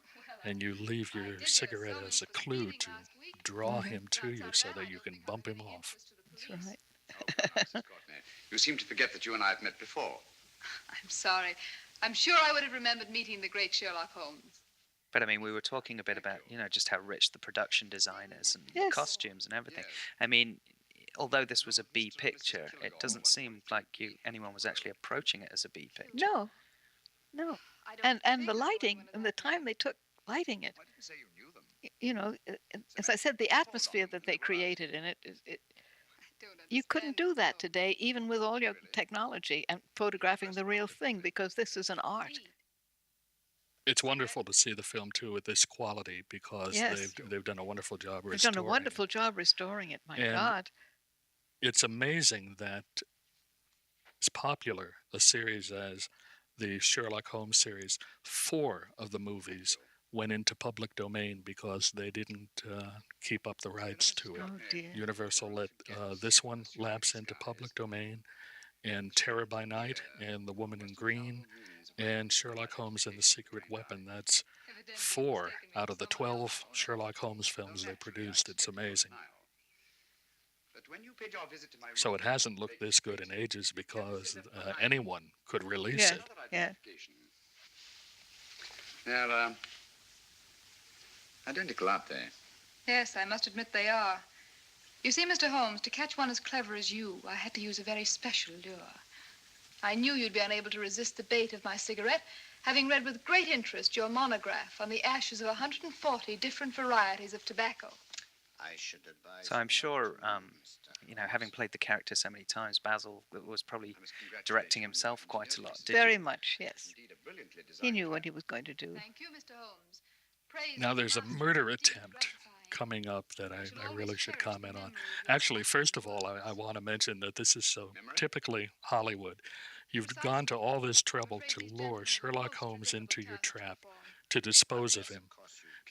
And you leave your cigarette as a clue to draw him to you so that you can bump him off. That's right. Mrs. Courtney, you seem to forget that you and I have met before. I'm sorry. I'm sure I would have remembered meeting the great Sherlock Holmes. But I mean, we were talking a bit about, just how rich the production design is and the costumes and everything. Yes. I mean, although this was a B picture, it doesn't seem like anyone was actually approaching it as a B picture. No. And the lighting, and the time they took lighting it. Why did you say you knew them? As I said, the atmosphere that they created in it, you couldn't do that today, even with all your technology and photographing the real thing, because this is an art. It's wonderful to see the film, too, with this quality, because they've done a wonderful job restoring it. They've done a wonderful job restoring it, my God. It's amazing that as popular a series as the Sherlock Holmes series, 4 of the movies went into public domain because they didn't keep up the rights to it. Oh, dear. Universal let this one lapse into public domain, and Terror by Night, and The Woman in Green, and Sherlock Holmes and the Secret Weapon. That's 4 out of the 12 Sherlock Holmes films they produced. It's amazing. So it hasn't looked this good in ages because anyone could release it. Yeah. They're identical, aren't they? Yes, I must admit they are. You see, Mr. Holmes, to catch one as clever as you, I had to use a very special lure. I knew you'd be unable to resist the bait of my cigarette, having read with great interest your monograph on the ashes of 140 different varieties of tobacco. I should advise. So I'm sure, having played the character so many times, Basil was probably directing himself quite a lot. Very much, yes. He knew what he was going to do. Thank you, Mr. Holmes. Praise Now there's a murder attempt coming up that I really should comment on. Actually, first of all, I want to mention that this is so typically Hollywood. You've gone to all this trouble to lure Sherlock Holmes into your trap, to dispose of him.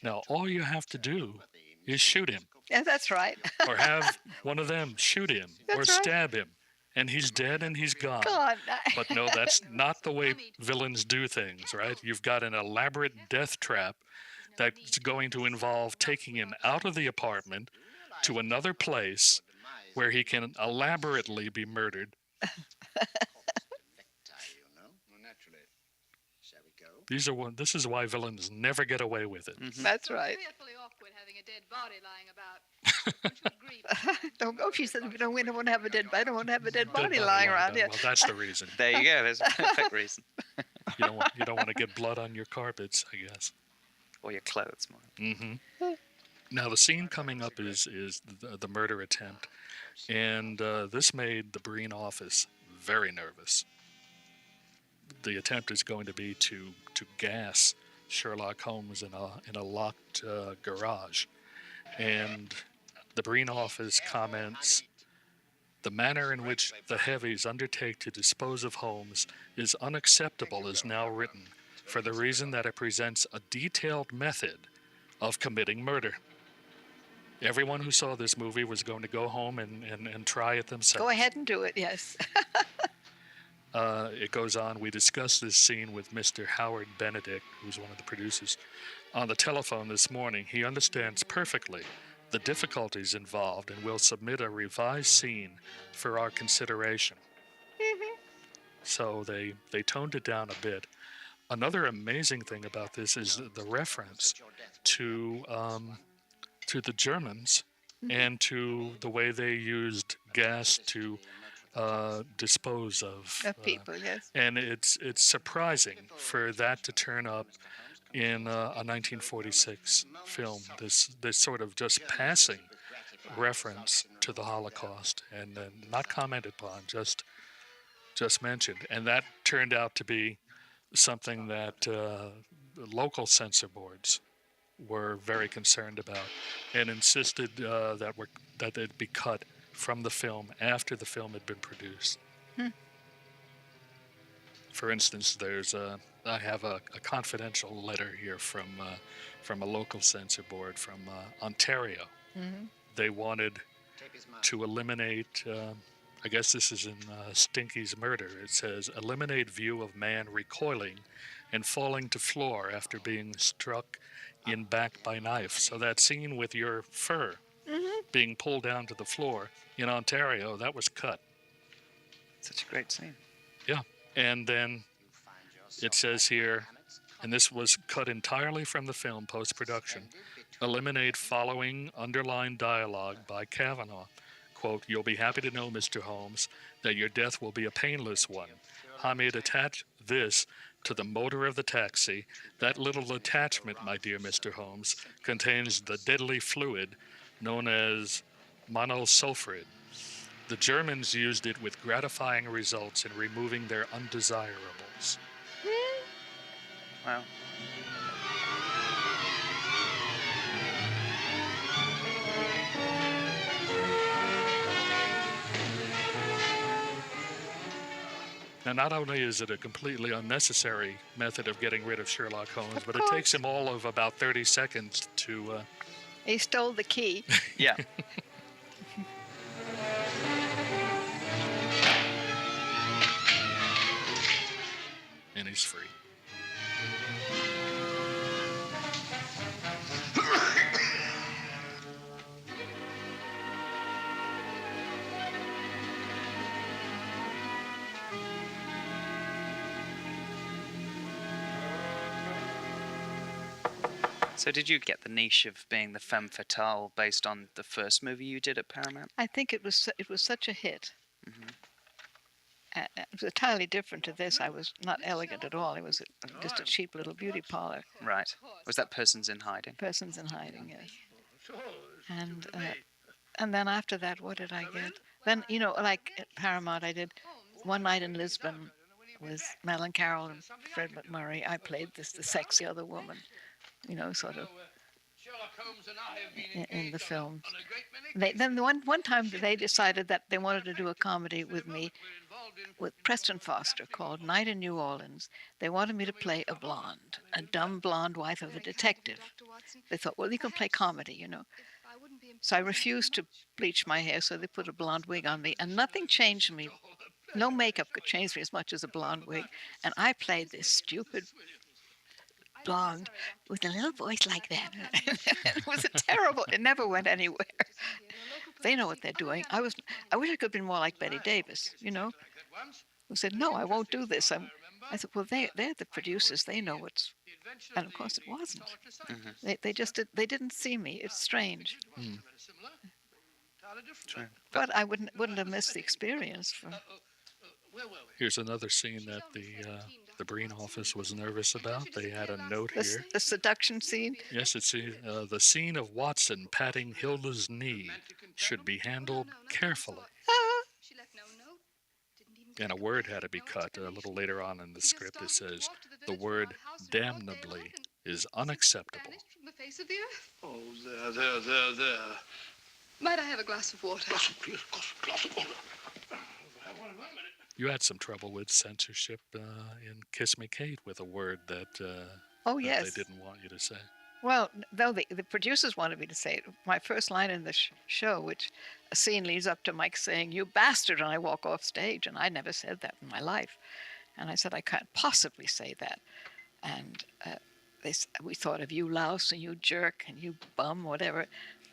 Now, all you have to do is shoot him. Yeah, that's right. Or have one of them shoot him or stab him. And he's dead and he's gone. But no, that's not the way villains do things, right? You've got an elaborate death trap that's going to involve taking him out of the apartment to another place where he can elaborately be murdered. This is why villains never get away with it. Mm-hmm. That's right. Fearfully awkward having a dead body lying about. Don't you agree? Don't go. She said, we don't want to have a dead body lying around here. Well, that's the reason. There you go. There's a perfect reason. You don't want to get blood on your carpets, I guess. Or your clothes, more. Mm-hmm. Now the scene coming up is the murder attempt, and this made the Breen office very nervous. The attempt is going to be to gas Sherlock Holmes in a locked garage, and the Breen office comments The manner in which the heavies undertake to dispose of Holmes is unacceptable as now written, for the reason that it presents a detailed method of committing murder. Everyone who saw this movie was going to go home and try it themselves. Go ahead and do it, yes. It goes on, we discussed this scene with Mr. Howard Benedict, who's one of the producers, on the telephone this morning. He understands perfectly the difficulties involved and will submit a revised scene for our consideration. So they toned it down a bit. Another amazing thing about this is the reference to the Germans and to the way they used gas to dispose of people, yes. And it's surprising for that to turn up in a 1946 film, this sort of just passing reference to the Holocaust, and not commented upon, just mentioned. And that turned out to be something that local censor boards were very concerned about and insisted that it be cut from the film after the film had been produced. For instance, I have a confidential letter here from a local censor board from Ontario. They wanted to eliminate, I guess this is in Stinky's Murder, it says, eliminate view of man recoiling and falling to floor after being struck in back by knife. So that scene with your fur being pulled down to the floor in Ontario, that was cut. Such a great scene. Yeah. And then it says here, and this was cut entirely from the film post-production, eliminate following underlined dialogue by Kavanaugh. Quote, you'll be happy to know, Mr. Holmes, that your death will be a painless one. Hamid, attach this to the motor of the taxi. That little attachment, my dear Mr. Holmes, contains the deadly fluid known as monosulfide. The Germans used it with gratifying results in removing their undesirables. Wow. Now, not only is it a completely unnecessary method of getting rid of Sherlock Holmes, but it takes him all of about 30 seconds to... He stole the key. Yeah. And he's free. So did you get the niche of being the femme fatale based on the first movie you did at Paramount? I think it was such a hit. It was entirely different to this. I was not elegant at all. It was just a cheap little beauty parlor. Right. Was that Persons in Hiding? Persons in Hiding, yes. And then after that, what did I get? Then, like at Paramount, I did One Night in Lisbon with Madeline Carroll and Fred McMurray. I played the sexy other woman, sort of in the film. Then one time they decided that they wanted to do a comedy with me, with Preston Foster, called Night in New Orleans. They wanted me to play a blonde, a dumb blonde wife of a detective. They thought, well, you can play comedy, So I refused to bleach my hair, so they put a blonde wig on me, and nothing changed me. No makeup could change me as much as a blonde wig. And I played this stupid blonde with a little voice like that. It was terrible. It never went anywhere. They know what they're doing. I wish I could have been more like Betty Davis, who said, no, I won't do this. I said, well, they're the producers. They know what's... And of course it wasn't. They didn't see me. It's strange. But I wouldn't have missed the experience. Here's another scene that the Breen office was nervous about. They had a note here. The seduction scene? Yes, it's the scene of Watson patting Hilda's knee should be handled carefully. And a word had to be cut. A little later on in the script, it says, the word damnably is unacceptable. Oh, there. Might I have a glass of water? Glass of water. You had some trouble with censorship in Kiss Me Kate with a word that, Oh, that yes. they didn't want you to say. Well, no, the producers wanted me to say it. My first line in the show, which a scene leads up to Mike saying, "You bastard," and I walk off stage, and I never said that in my life. And I said, I can't possibly say that. And we thought of "you louse" and "you jerk" and "you bum," whatever. It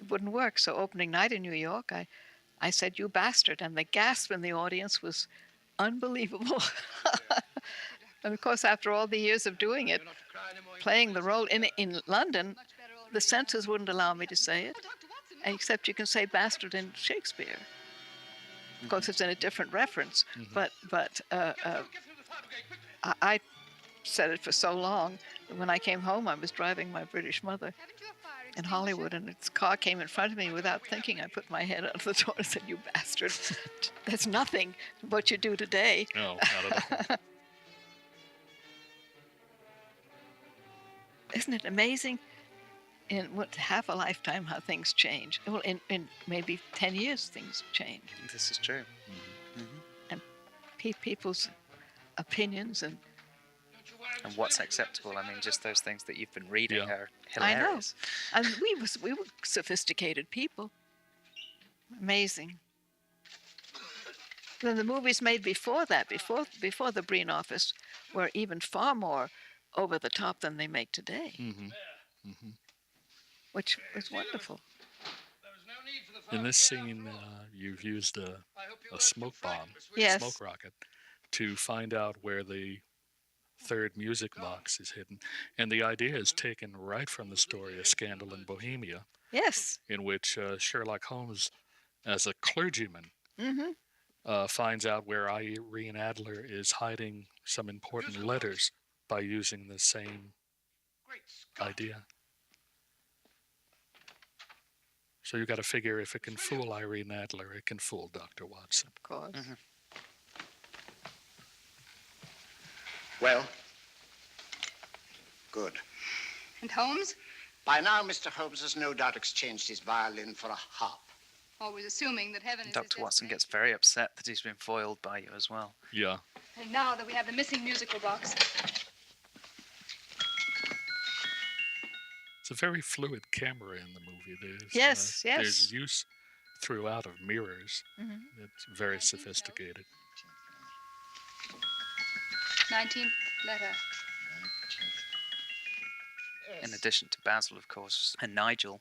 wouldn't work. So opening night in New York, I said, "You bastard," and the gasp in the audience was unbelievable. And of course, after all the years of doing it, playing the role in London, the censors wouldn't allow me to say it, except you can say bastard in Shakespeare. Of course, it's in a different reference, but I said it for so long that when I came home, I was driving my British mother in Hollywood, and its car came in front of me. Without thinking, I put my head out of the door and said, "You bastard." That's nothing what you do today. No, not at all. Isn't it amazing in half a lifetime how things change? Well, in maybe 10 years, things change. This is true. And people's opinions and what's acceptable. I mean, just those things that you've been reading are I know. hilarious. And we were sophisticated people. Amazing. Then the movies made before that, before the Breen Office, were even far more over the top than they make today, which is wonderful. In this scene, you've used a smoke bomb, Yes. smoke rocket, to find out where the third music box is hidden. And the idea is taken right from the story A Scandal in Bohemia, Yes. in which Sherlock Holmes, as a clergyman, finds out where Irene Adler is hiding some important letters by using the same idea. So you got to figure if it can fool Irene Adler, it can fool Dr. Watson. Of course. Well? Good. And Holmes? By now, Mr. Holmes has no doubt exchanged his violin for a harp. Always assuming that heaven is Dr. Watson gets very upset that he's been foiled by you as well. Yeah. And now that we have the missing musical box. It's a very fluid camera in the movie. There's, Yes. There's use throughout of mirrors. It's very sophisticated. 19th letter. In addition to Basil, of course, and Nigel,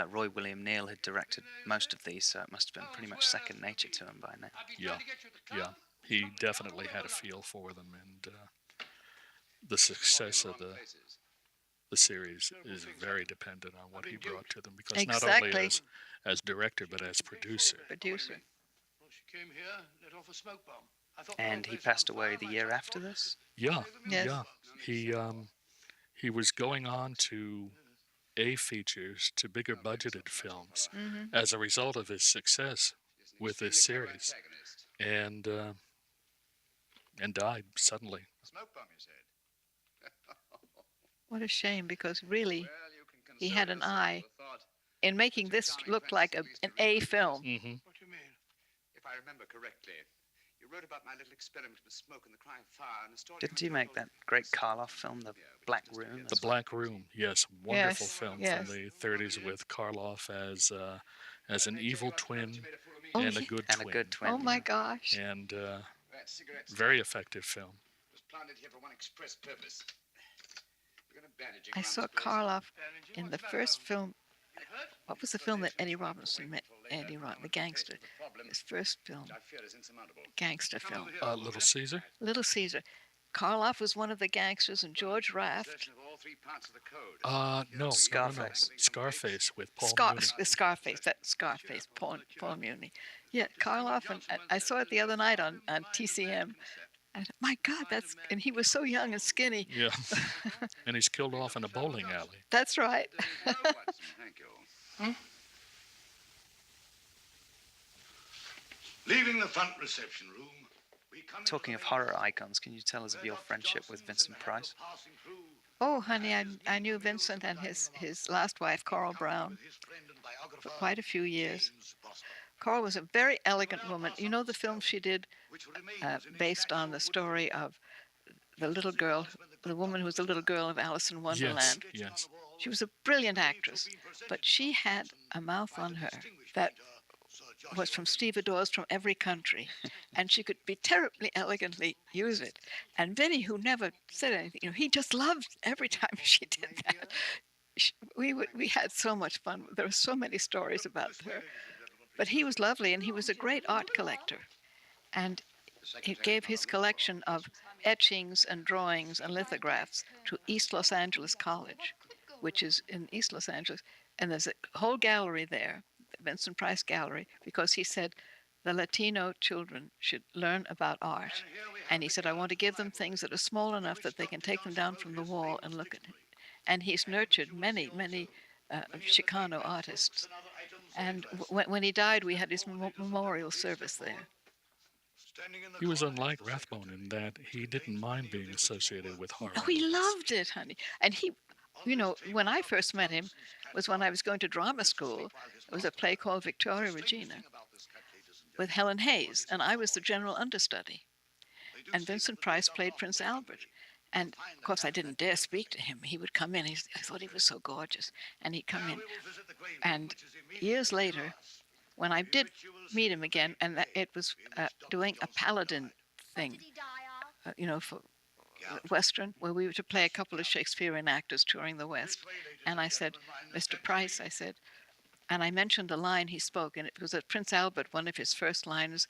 Roy William Neal had directed most of these, so it must have been pretty much second nature to him by now. Yeah. He definitely had a feel for them, and the success of the series is very dependent on what he brought to them, because not only as director, but as producer. Well, she came here, let off a smoke bomb. And he passed away the year after this? Yeah. Yes. Yeah. He was going on to A features, to bigger budgeted films, as a result of his success with this series, and died suddenly. What a shame, because really, he had an eye in making this look like an A film. What do you mean? If I remember correctly, you wrote about my little experiment with smoke and the crying fire and a story. Didn't you make that great Karloff film, The Black Room? The Black Room, yes, wonderful film from the 30s with Karloff as an evil twin and a good twin. Oh my gosh! And very effective film. Planted here for one express purpose. I saw Karloff in the first film. What was the film that Eddie Robinson met? Eddie Robinson, the gangster. His first film, gangster film. Little Caesar? Little Caesar. Karloff was one of the gangsters, and George Raft. No. Scarface. No. Scarface with Paul Muni. Scarface, Paul Muni. Yeah, Karloff, and I saw it the other night on TCM. And my God, and he was so young and skinny. Yeah, and he's killed off in a bowling alley. That's right. Thank you. Leaving the front reception room. Talking of horror icons, can you tell us of your friendship with Vincent Price? Oh, honey, I knew Vincent and his last wife, Coral Brown. for quite a few years. Cora was a very elegant woman. You know the film she did based on the story of the little girl, the woman who was the little girl of Alice in Wonderland? Yes, yes. She was a brilliant actress, but she had a mouth on her that was from stevedores from every country, and she could be terribly elegantly use it. And Vinny, who never said anything, he just loved every time she did that. We had so much fun. There were so many stories about her. But he was lovely, and he was a great art collector. And he gave his collection of etchings and drawings and lithographs to East Los Angeles College, which is in East Los Angeles. And there's a whole gallery there, the Vincent Price Gallery, because he said the Latino children should learn about art. And he said, I want to give them things that are small enough that they can take them down from the wall and look at it. And he's nurtured many, many Chicano artists. And when he died, we had his memorial service there. He was unlike Rathbone in that he didn't mind being associated with horror. Oh, he loved it, honey. And he, when I first met him was when I was going to drama school. It was a play called Victoria Regina with Helen Hayes, and I was the general understudy. And Vincent Price played Prince Albert. And, of course, I didn't dare speak to him. He would come in. I thought he was so gorgeous. And he'd come in. And years later, when I did meet him again, and it was doing a paladin thing, for Western, where we were to play a couple of Shakespearean actors touring the West. And I said, Mr. Price, I said, and I mentioned a line he spoke, and it was that Prince Albert, one of his first lines,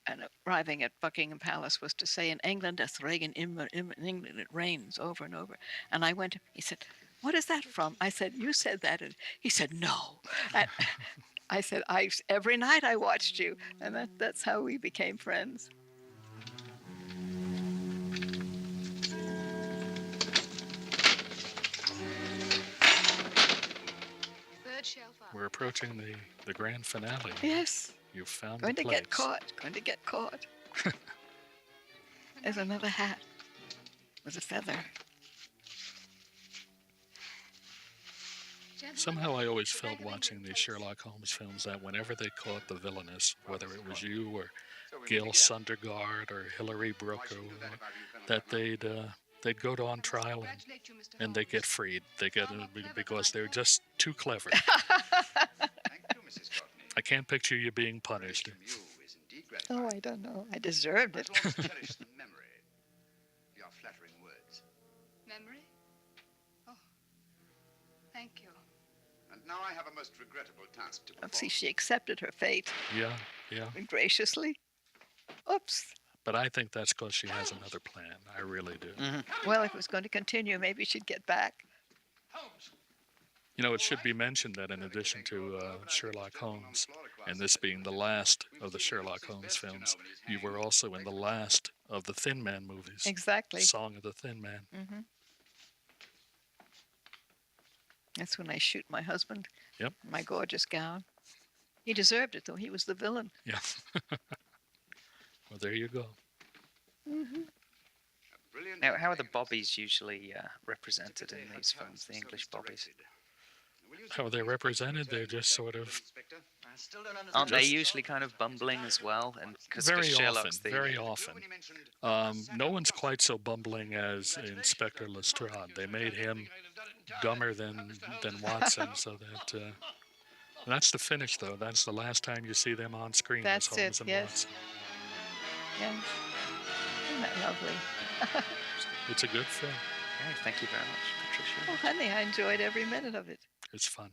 and arriving at Buckingham Palace, was to say, in England, doth rain, in England it rains, over and over. And I went, he said, what is that from? I said, you said that. And he said, no. And I said, every night I watched you. And that's how we became friends. We're approaching the grand finale. Yes. You've found Going the to place. get caught. Going to get caught. There's another hat with a feather. Somehow I always felt watching these Sherlock Holmes films that whenever they caught the villainess, whether it was you or Gail Sundergaard or Hilary Brooke, that they'd go to on trial and they get freed. They get because they're just too clever. I can't picture you being punished. Oh, I don't know. I deserved it. Cherish the memory of your flattering words. Memory? Oh, thank you. And now I have a most regrettable task to perform. See, she accepted her fate. Yeah. Graciously. Oops. But I think that's because she has another plan. I really do. Mm-hmm. Well, if it was going to continue, maybe she'd get back. It should be mentioned that in addition to Sherlock Holmes, and this being the last of the Sherlock Holmes films, you were also in the last of the Thin Man movies. Exactly. Song of the Thin Man. Mm-hmm. That's when I shoot my husband. Yep. In my gorgeous gown. He deserved it, though. He was the villain. Yeah. Well, there you go. Mm-hmm. Now, how are the bobbies usually represented in these films, the English bobbies? How are they represented? They're just sort of... Aren't they usually kind of bumbling as well? And very often. No one's quite so bumbling as Inspector Lestrade. They made him dumber than Watson, so that... that's the finish, though. That's the last time you see them on screen. That's Holmes it, and yes. Watson. Yes. Isn't that lovely? It's a good film. Yeah, thank you very much, Patricia. Oh, honey, I enjoyed every minute of it. It's fun.